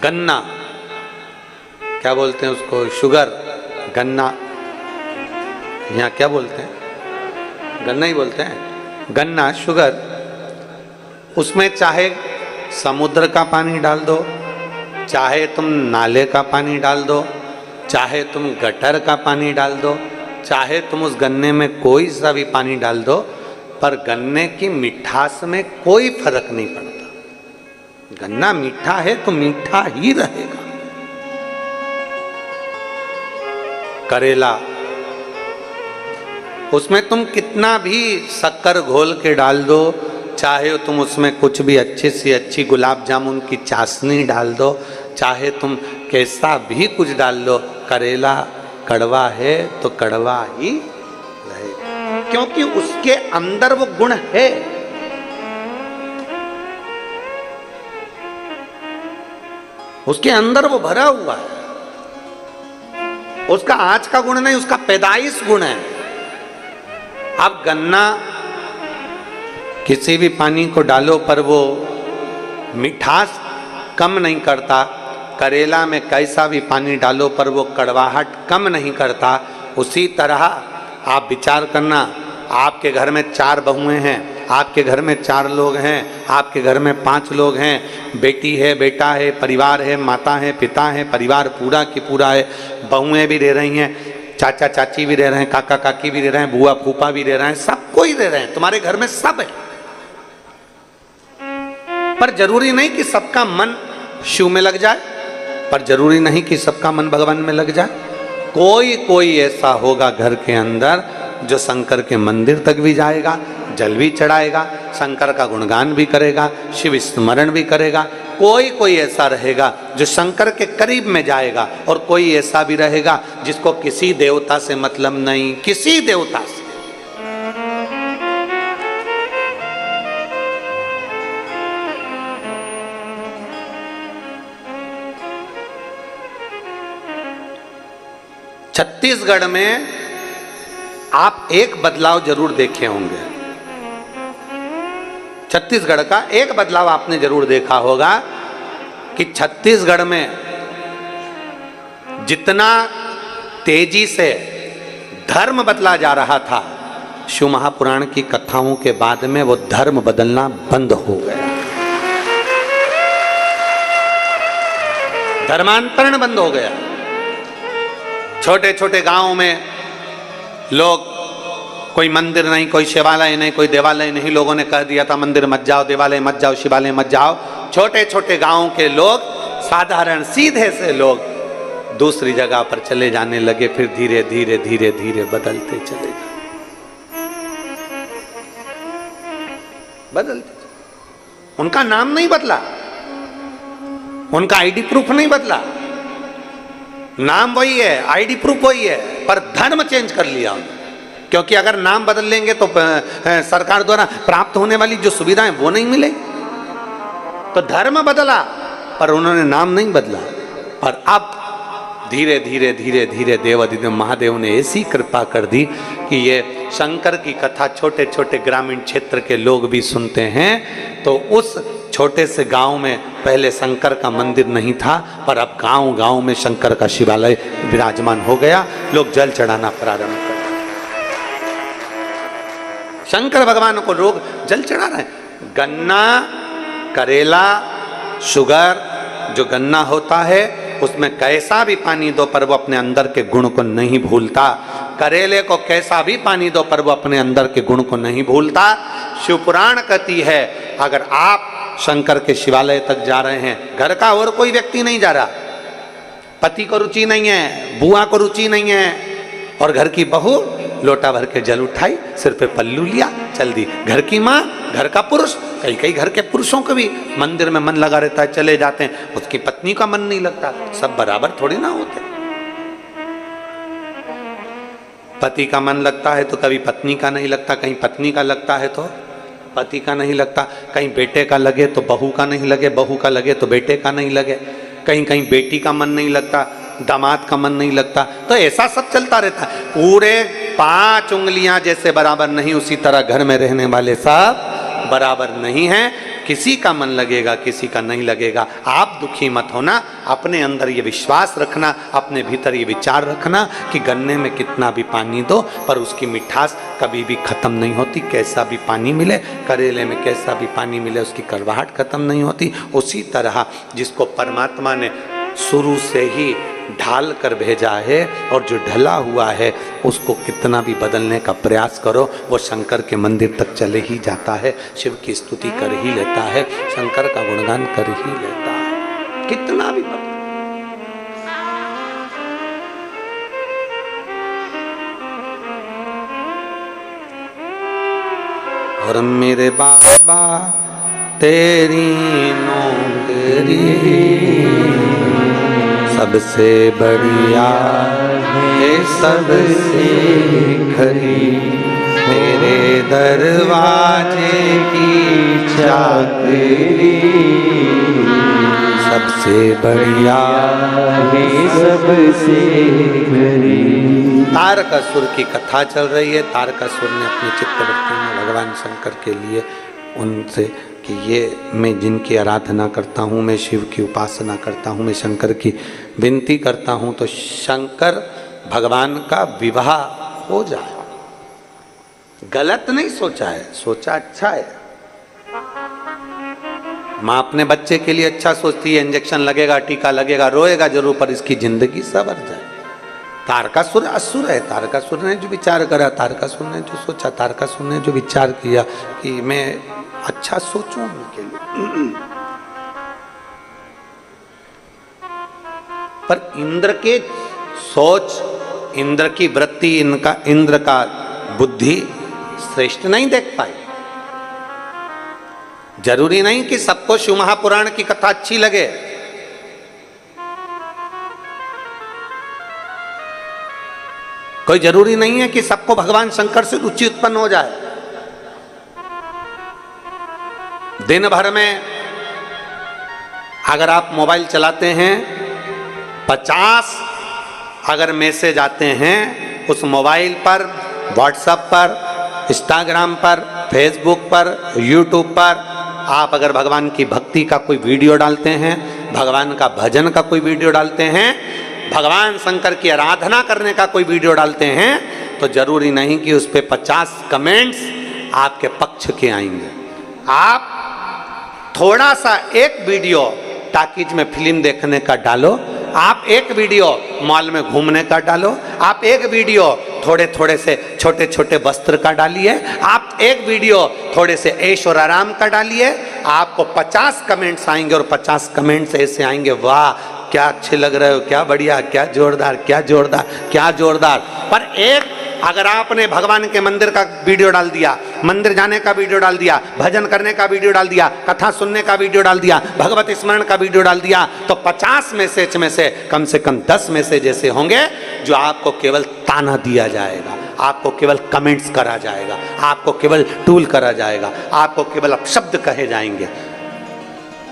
गन्ना, क्या बोलते हैं उसको, शुगर, गन्ना, यहाँ क्या बोलते हैं, गन्ना ही बोलते हैं, गन्ना, शुगर। उसमें चाहे समुद्र का पानी डाल दो, चाहे तुम नाले का पानी डाल दो, चाहे तुम गटर का पानी डाल दो, चाहे तुम उस गन्ने में कोई सा भी पानी डाल दो, पर गन्ने की मिठास में कोई फर्क नहीं पड़ता। गन्ना मीठा है तो मीठा ही रहेगा। करेला, उसमें तुम कितना भी शक्कर घोल के डाल दो, चाहे तुम उसमें कुछ भी अच्छी से अच्छी गुलाब जामुन की चाशनी डाल दो, चाहे तुम कैसा भी कुछ डाल दो, करेला कड़वा है तो कड़वा ही रहेगा, क्योंकि उसके अंदर वो गुण है। उसके अंदर वो भरा हुआ है। उसका आज का गुण नहीं, उसका पैदाइश गुण है। अब गन्ना किसी भी पानी को डालो पर वो मिठास कम नहीं करता, करेला में कैसा भी पानी डालो पर वो कड़वाहट कम नहीं करता। उसी तरह आप विचार करना, आपके घर में 4 बहुएं हैं, आपके घर में 4 लोग हैं, आपके घर में 5 लोग हैं, बेटी है, बेटा है, परिवार है, माता है, पिता है, परिवार पूरा की पूरा है, बहुएं भी रह रही हैं, चाचा चाची भी रह रहे हैं, काका काकी भी रह रहे हैं, बुआ फूफा भी रह रहे हैं, सब कोई रह रहे हैं, तुम्हारे घर में सब है। पर जरूरी नहीं कि सबका मन शिव में लग जाए, पर जरूरी नहीं कि सबका मन भगवान में लग जाए। कोई कोई ऐसा होगा घर के अंदर जो शंकर के मंदिर तक भी जाएगा, जल भी चढ़ाएगा, शंकर का गुणगान भी करेगा, शिव स्मरण भी करेगा। कोई कोई ऐसा रहेगा जो शंकर के करीब में जाएगा, और कोई ऐसा भी रहेगा जिसको किसी देवता से मतलब नहीं, किसी देवता से। छत्तीसगढ़ में आप एक बदलाव जरूर देखे होंगे। छत्तीसगढ़ का एक बदलाव आपने जरूर देखा होगा कि छत्तीसगढ़ में जितना तेजी से धर्म बदला जा रहा था, शिव महापुराण की कथाओं के बाद में वो धर्म बदलना बंद हो गया। धर्मांतरण बंद हो गया। छोटे छोटे गांवों में लोग, कोई मंदिर नहीं, कोई शिवालय नहीं, कोई देवालय नहीं, लोगों ने कह दिया था मंदिर मत जाओ, देवालय मत जाओ, शिवालय मत जाओ। छोटे छोटे गांवों के लोग, साधारण सीधे से लोग दूसरी जगह पर चले जाने लगे। फिर धीरे धीरे धीरे धीरे बदलते चले गए, बदलते। उनका नाम नहीं बदला, उनका आईडी प्रूफ नहीं बदला, नाम वही है, आईडी प्रूफ वही है, पर धर्म चेंज कर लिया उन्होंने। क्योंकि अगर नाम बदल लेंगे तो सरकार द्वारा प्राप्त होने वाली जो सुविधाएं वो नहीं मिलेगी। तो धर्म बदला पर उन्होंने नाम नहीं बदला। पर अब धीरे धीरे धीरे धीरे देवाधिदेव महादेव ने ऐसी कृपा कर दी कि ये शंकर की कथा छोटे छोटे ग्रामीण क्षेत्र के लोग भी सुनते हैं। तो उस छोटे से गांव में पहले शंकर का मंदिर नहीं था, पर अब गांव गांव में शंकर का शिवालय विराजमान हो गया। लोग जल चढ़ाना प्रारंभ कर, शंकर भगवान को लोग जल चढ़ा रहे हैं। गन्ना, करेला, शुगर, जो गन्ना होता है उसमें कैसा भी पानी दो पर वो अपने अंदर के गुण को नहीं भूलता। करेले को कैसा भी पानी दो पर वो अपने अंदर के गुण को नहीं भूलता। शिवपुराण कहती है, अगर आप शंकर के शिवालय तक जा रहे हैं, घर का और कोई व्यक्ति नहीं जा रहा, पति को रुचि नहीं है, बुआ को रुचि नहीं है, और घर की बहू लोटा भर के जल उठाई, सिर पे पल्लू लिया, चल दी। घर की माँ, घर का पुरुष, कई कई घर के पुरुषों को भी मंदिर में मन लगा रहता है, चले जाते हैं, उसकी पत्नी का मन नहीं लगता। सब बराबर थोड़ी ना होते। पति का मन लगता है तो कभी पत्नी का नहीं लगता, कहीं पत्नी का लगता है तो पति का नहीं लगता, कहीं बेटे का लगे तो बहू का नहीं लगे, बहू का लगे तो बेटे का नहीं लगे, कहीं कहीं बेटी का मन नहीं लगता, दामाद का मन नहीं लगता। तो ऐसा सब चलता रहता है। पूरे 5 उंगलियां जैसे बराबर नहीं, उसी तरह घर में रहने वाले सब बराबर नहीं हैं। किसी का मन लगेगा, किसी का नहीं लगेगा। आप दुखी मत होना, अपने अंदर ये विश्वास रखना, अपने भीतर ये विचार रखना कि गन्ने में कितना भी पानी दो पर उसकी मिठास कभी भी खत्म नहीं होती। कैसा भी पानी मिले, करेले में कैसा भी पानी मिले, उसकी कड़वाहट खत्म नहीं होती। उसी तरह जिसको परमात्मा ने शुरू से ही ढाल कर भेजा है और जो ढला हुआ है उसको कितना भी बदलने का प्रयास करो, वो शंकर के मंदिर तक चले ही जाता है, शिव की स्तुति कर ही लेता है, शंकर का गुणगान कर ही लेता है, कितना भी बदल। और मेरे बाबा तेरी नौकरी सबसे बढ़िया है, सबसे खरी, तेरे दरवाजे की चाकरी सबसे बढ़िया है, सबसे खरी। तारकासुर की कथा चल रही है। तारकासुर ने अपने चित्तवृत्ति में भगवान शंकर के लिए उनसे कि ये मैं जिनकी आराधना करता हूँ, मैं शिव की उपासना करता हूँ, मैं शंकर की विनती करता हूँ, तो शंकर भगवान का विवाह हो जाए। गलत नहीं सोचा है, सोचा अच्छा है। माँ अपने बच्चे के लिए अच्छा सोचती है, इंजेक्शन लगेगा, टीका लगेगा, रोएगा जरूर पर इसकी जिंदगी संवर जाए। तारकासुर असुर है। तारकासुर ने जो विचार करा, तारकासुर ने जो सोचा, तारकासुर ने जो विचार किया कि मैं अच्छा सोचूं उनके लिए। पर इंद्र के सोच, इंद्र की वृत्ति, इनका इंद्र का बुद्धि श्रेष्ठ नहीं देख पाई। जरूरी नहीं कि सबको शिव महापुराण की कथा अच्छी लगे। कोई जरूरी नहीं है कि सबको भगवान शंकर से रुचि उत्पन्न हो जाए। दिन भर में अगर आप मोबाइल चलाते हैं, 50 अगर मैसेज आते हैं उस मोबाइल पर, व्हाट्सएप पर, इंस्टाग्राम पर, फेसबुक पर, यूट्यूब पर, आप अगर भगवान की भक्ति का कोई वीडियो डालते हैं, भगवान का भजन का कोई वीडियो डालते हैं, भगवान शंकर की आराधना करने का कोई वीडियो डालते हैं, तो जरूरी नहीं कि उस पर 50 कमेंट्स आपके पक्ष के आएंगे। आप थोड़ा सा एक वीडियो टाकीज में फिल्म देखने का डालो, आप एक वीडियो मॉल में घूमने का डालो, आप एक वीडियो थोड़े थोड़े से छोटे छोटे वस्त्र का डालिए, आप एक वीडियो थोड़े से ऐश और आराम का डालिए, आपको 50 कमेंट्स आएंगे और 50 कमेंट्स ऐसे आएंगे, वाह क्या अच्छे लग रहे हो, क्या बढ़िया, क्या जोरदार, क्या जोरदार, क्या जोरदार। पर एक अगर आपने भगवान के मंदिर का वीडियो डाल दिया, मंदिर जाने का वीडियो डाल दिया, भजन करने का वीडियो डाल दिया, कथा सुनने का वीडियो डाल दिया, भगवत स्मरण का वीडियो डाल दिया, तो 50 मैसेज में से कम 10 मैसेज ऐसे होंगे जो आपको केवल ताना दिया जाएगा, आपको केवल कमेंट्स करा जाएगा, आपको केवल टूल करा जाएगा, आपको केवल अपशब्द कहे जाएंगे।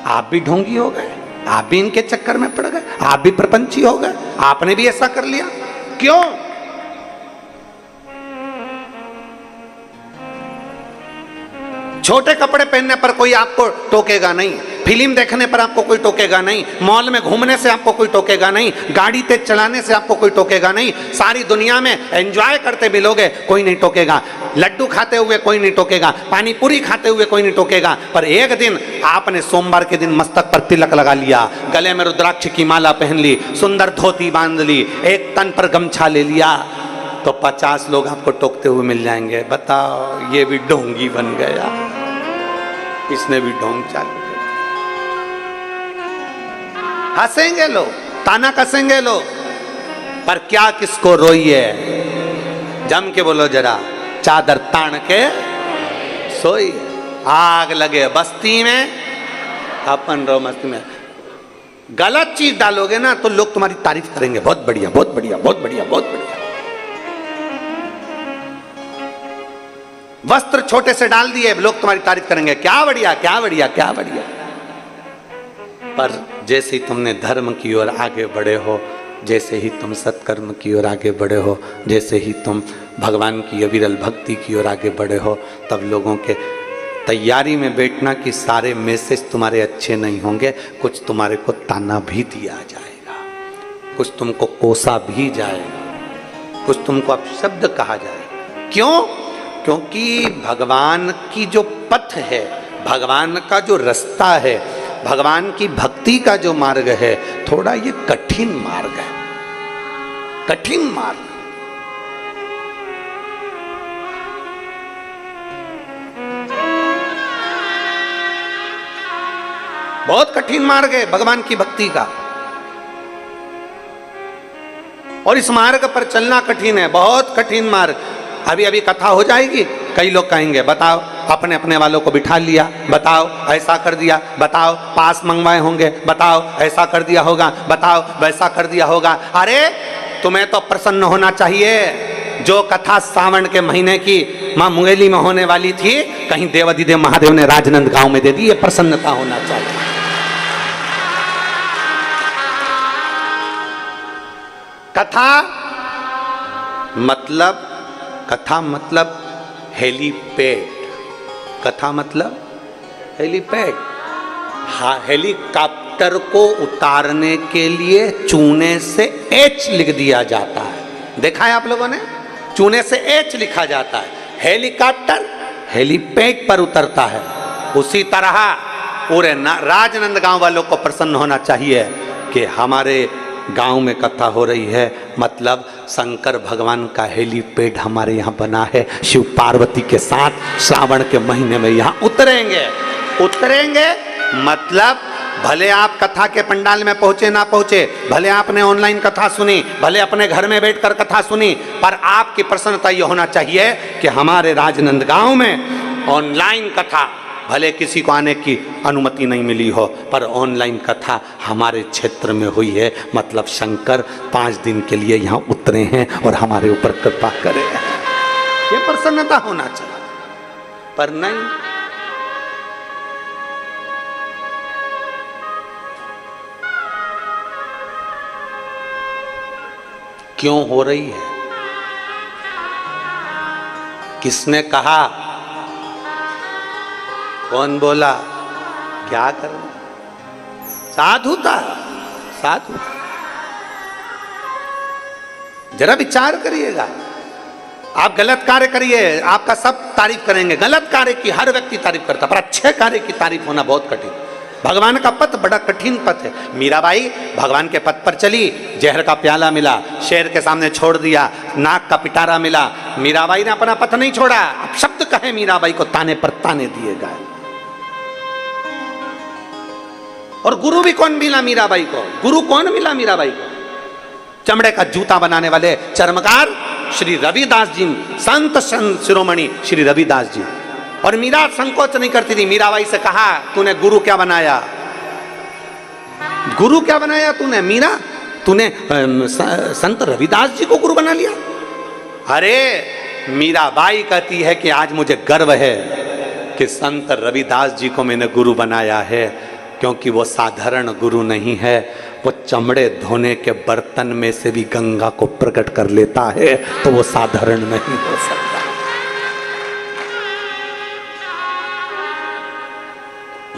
आप भी ढोंगी हो गए, आप भी इनके चक्कर में पड़ गए, आप भी प्रपंची हो गए, आपने भी ऐसा कर लिया। क्यों? छोटे कपड़े पहनने पर कोई आपको टोकेगा नहीं, फिल्म देखने पर आपको कोई टोकेगा नहीं, मॉल में घूमने से आपको कोई टोकेगा नहीं, गाड़ी तेज चलाने से आपको कोई टोकेगा नहीं, सारी दुनिया में एंजॉय करते मिलोगे कोई नहीं टोकेगा, लड्डू खाते हुए कोई नहीं टोकेगा, पानी पूरी खाते हुए कोई नहीं टोकेगा। पर एक दिन आपने सोमवार के दिन मस्तक पर तिलक लगा लिया, गले में रुद्राक्ष की माला पहन ली, सुंदर धोती बांध ली, एक तन पर गमछा ले लिया, तो 50 लोग आपको टोकते हुए मिल जाएंगे। बताओ, ये भी ढोंगी बन गया, इसने भी ढोंग चालू कर। हंसेंगे लोग, ताना कसेंगे लोग, पर क्या किसको रोइए, जम के बोलो जरा, चादर तान के सोइए। आग लगे बस्ती में, अपन रो मस्ती में। गलत चीज डालोगे ना तो लोग तुम्हारी तारीफ करेंगे, बहुत बढ़िया, बहुत बढ़िया, बहुत बढ़िया, बहुत बढ़िया। वस्त्र छोटे से डाल दिए, लोग तुम्हारी तारीफ करेंगे, क्या बढ़िया, क्या बढ़िया, क्या बढ़िया। पर जैसे ही तुमने धर्म की ओर आगे बढ़े हो, जैसे ही तुम सत्कर्म की ओर आगे बढ़े हो, जैसे ही तुम भगवान की अविरल भक्ति की ओर आगे बढ़े हो, तब लोगों के तैयारी में बैठना कि सारे मैसेज तुम्हारे अच्छे नहीं होंगे, कुछ तुम्हारे को ताना भी दिया जाएगा, कुछ तुमको कोसा भी जाएगा, कुछ तुमको अपशब्द कहा जाएगा। क्यों? क्योंकि भगवान की जो पथ है, भगवान का जो रास्ता है, भगवान की भक्ति का जो मार्ग है, थोड़ा ये कठिन मार्ग है, कठिन मार्ग। बहुत कठिन मार्ग है भगवान की भक्ति का, और इस मार्ग पर चलना कठिन है, बहुत कठिन मार्ग। अभी अभी कथा हो जाएगी, कई लोग कहेंगे बताओ अपने अपने वालों को बिठा लिया, बताओ ऐसा कर दिया, बताओ पास मंगवाए होंगे, बताओ ऐसा कर दिया होगा, बताओ वैसा कर दिया होगा। अरे तुम्हें तो प्रसन्न होना चाहिए। जो कथा सावन के महीने की मां मुंगेली में होने वाली थी, कहीं देवाधिदेव महादेव ने राजनंद गांव में दे दी, ये प्रसन्नता होना चाहिए। कथा मतलब हेलीपैड, कथा मतलब हेलीपैड। हाँ, हेलीकॉप्टर को उतारने के लिए चूने से एच लिख दिया जाता है, देखा है आप लोगों ने, चूने से एच लिखा जाता है। हेलीकॉप्टर हेलीपैड पर उतरता है। उसी तरह पूरे राजनंद गांव वालों को प्रसन्न होना चाहिए कि हमारे गांव में कथा हो रही है, मतलब शंकर भगवान का हेलीपैड हमारे यहाँ बना है। शिव पार्वती के साथ श्रावण के महीने में यहाँ उतरेंगे। मतलब भले आप कथा के पंडाल में पहुंचे ना पहुंचे, भले आपने ऑनलाइन कथा सुनी, भले अपने घर में बैठकर कथा सुनी, पर आपकी प्रसन्नता ये होना चाहिए कि हमारे राजनंद गांव में ऑनलाइन कथा, भले किसी को आने की अनुमति नहीं मिली हो, पर ऑनलाइन कथा हमारे क्षेत्र में हुई है। मतलब शंकर 5 दिन के लिए यहाँ उतरे हैं और हमारे ऊपर कृपा करे, ये प्रसन्नता होना चाहिए। पर नहीं, क्यों हो रही है? किसने कहा? कौन बोला? क्या करना? साधुता, साधु। जरा विचार करिएगा। आप गलत कार्य करिए, आपका सब तारीफ करेंगे। गलत कार्य की हर व्यक्ति तारीफ करता, पर अच्छे कार्य की तारीफ होना बहुत कठिन। भगवान का पथ बड़ा कठिन पथ है। मीराबाई भगवान के पथ पर चली, जहर का प्याला मिला, शेर के सामने छोड़ दिया, नाक का पिटारा मिला, मीराबाई ने अपना पथ नहीं छोड़ा। अब शब्द कहे मीराबाई को ताने पर ताने दिए गए। और गुरु भी कौन मिला मीराबाई को? गुरु कौन मिला मीराबाई को? चमड़े का जूता बनाने वाले चर्मकार श्री रविदास जी, संत शिरोमणि श्री रविदास जी। और मीरा संकोच नहीं करती थी। मीराबाई से कहा, तूने गुरु क्या बनाया? गुरु क्या बनाया तूने? मीरा, तूने संत रविदास जी को गुरु बना लिया? अरे मीराबाई कहती है कि आज मुझे गर्व है कि संत रविदास जी को मैंने गुरु बनाया है, क्योंकि वो साधारण गुरु नहीं है, वो चमड़े धोने के बर्तन में से भी गंगा को प्रकट कर लेता है, तो वो साधारण नहीं हो सकता।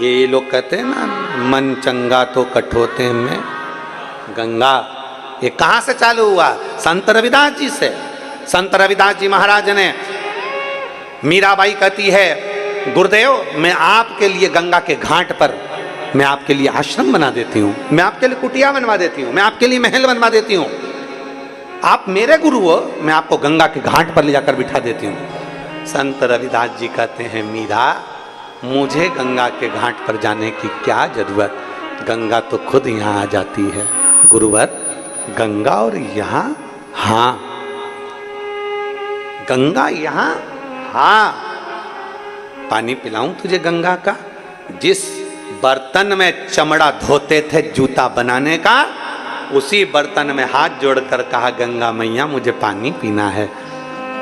ये लोग कहते हैं ना, मन चंगा तो कठोते में गंगा। ये कहां से चालू हुआ? संत रविदास जी से। संत रविदास जी महाराज ने, मीराबाई कहती है, गुरुदेव मैं आपके लिए गंगा के घाट पर मैं आपके लिए आश्रम बना देती हूँ, मैं आपके लिए कुटिया बनवा देती हूँ, मैं आपके लिए महल बनवा देती हूँ। आप मेरे गुरु हो, मैं आपको गंगा के घाट पर ले जाकर बिठा देती हूँ। संत रविदास जी कहते हैं, मीरा मुझे गंगा के घाट पर जाने की क्या जरूरत? गंगा तो खुद यहाँ आ जाती है। गुरुवर, गंगा और यहाँ? हाँ, गंगा यहाँ? हाँ। पानी पिलाऊं तुझे गंगा का? जिस बर्तन में चमड़ा धोते थे जूता बनाने का, उसी बर्तन में हाथ जोड़कर कहा, गंगा मैया मुझे पानी पीना है,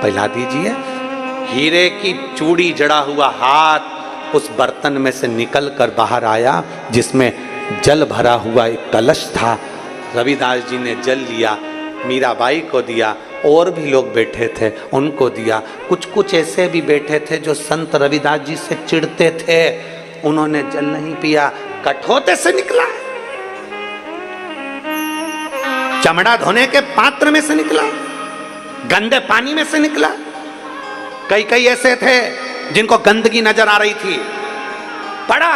पिला दीजिए। हीरे की चूड़ी जड़ा हुआ हाथ उस बर्तन में से निकल कर बाहर आया, जिसमें जल भरा हुआ एक कलश था। रविदास जी ने जल लिया, मीराबाई को दिया, और भी लोग बैठे थे उनको दिया। कुछ कुछ ऐसे भी बैठे थे जो संत रविदास जी से चिढ़ते थे, उन्होंने जल नहीं पिया, कठोते से निकला, चमड़ा धोने के पात्र में से निकला, गंदे पानी में से निकला। कई कई ऐसे थे जिनको गंदगी नजर आ रही थी, पड़ा।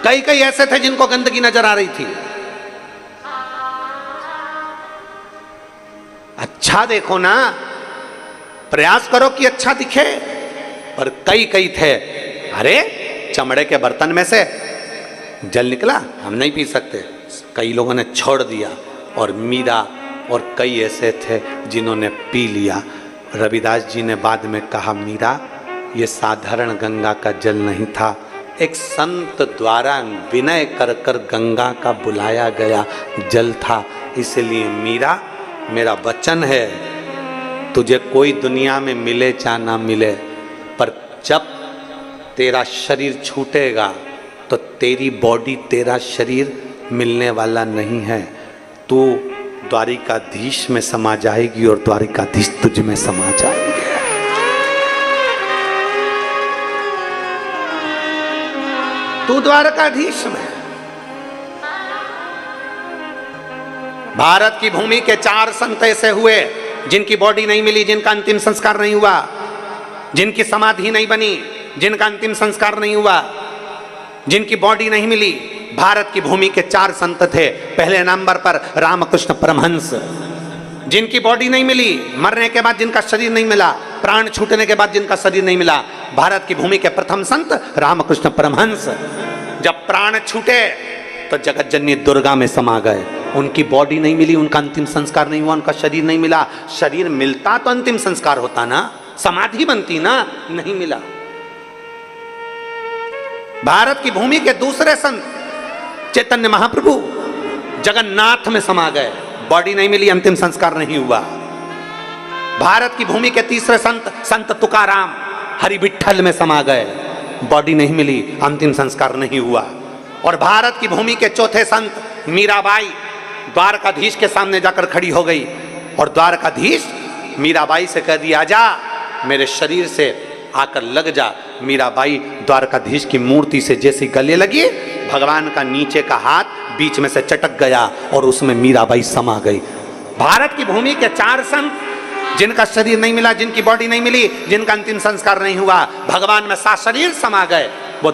कई कई ऐसे थे जिनको गंदगी नजर आ रही थी। अच्छा देखो ना, प्रयास करो कि अच्छा दिखे। पर कई कई थे, अरे चमड़े के बर्तन में से जल निकला, हम नहीं पी सकते। कई लोगों ने छोड़ दिया, और मीरा और कई ऐसे थे जिन्होंने पी लिया। रविदास जी ने बाद में कहा, मीरा ये साधारण गंगा का जल नहीं था, एक संत द्वारा विनय कर कर गंगा का बुलाया गया जल था। इसलिए मीरा, मेरा वचन है, तुझे कोई दुनिया में मिले चाहे ना मिले, पर जब तेरा शरीर छूटेगा तो तेरी बॉडी, तेरा शरीर मिलने वाला नहीं है। तू द्वारिकाधीश में समा जाएगी और द्वारिकाधीश तुझ में समा जाएगी। तू द्वारकाधीश में। भारत की भूमि के 4 संत ऐसे हुए जिनकी बॉडी नहीं मिली, जिनका अंतिम संस्कार नहीं हुआ, जिनकी समाधि नहीं बनी, जिनका अंतिम संस्कार नहीं हुआ, जिनकी बॉडी नहीं मिली। भारत की भूमि के 4 संत थे। पहले नंबर पर रामकृष्ण परमहंस, जिनकी बॉडी नहीं मिली, मरने के बाद जिनका शरीर नहीं मिला, प्राण छूटने के बाद जिनका शरीर नहीं मिला। भारत की भूमि के प्रथम संत रामकृष्ण परमहंस। जब प्राण छूटे तो जगत जननी दुर्गा में समा गए। उनकी बॉडी नहीं मिली, उनका अंतिम संस्कार नहीं हुआ, उनका शरीर नहीं मिला। शरीर मिलता तो अंतिम संस्कार होता ना, समाधि बनती ना, नहीं मिला। भारत की भूमि के दूसरे संत चैतन्य महाप्रभु जगन्नाथ में समा गए, बॉडी नहीं मिली, अंतिम संस्कार नहीं हुआ। भारत की भूमि के तीसरे संत संत तुकाराम हरि विठ्ठल में समा गए, बॉडी नहीं मिली, अंतिम संस्कार नहीं हुआ। और भारत की भूमि के चौथे संत मीराबाई द्वारकाधीश के सामने जाकर खड़ी हो गई और द्वारकाधीश मीराबाई से कह दिया, जा मेरे शरीर से आकर लग जा। मीराबाई द्वारकाधीश की मूर्ति से जैसे गले लगी, भगवान का नीचे का हाथ बीच में से चटक गया और उसमें मीराबाई समा गई। भारत की भूमि के 4 संत जिनका शरीर नहीं मिला, जिनकी बॉडी नहीं मिली, जिनका अंतिम संस्कार नहीं हुआ, भगवान में साशरीर समा गए।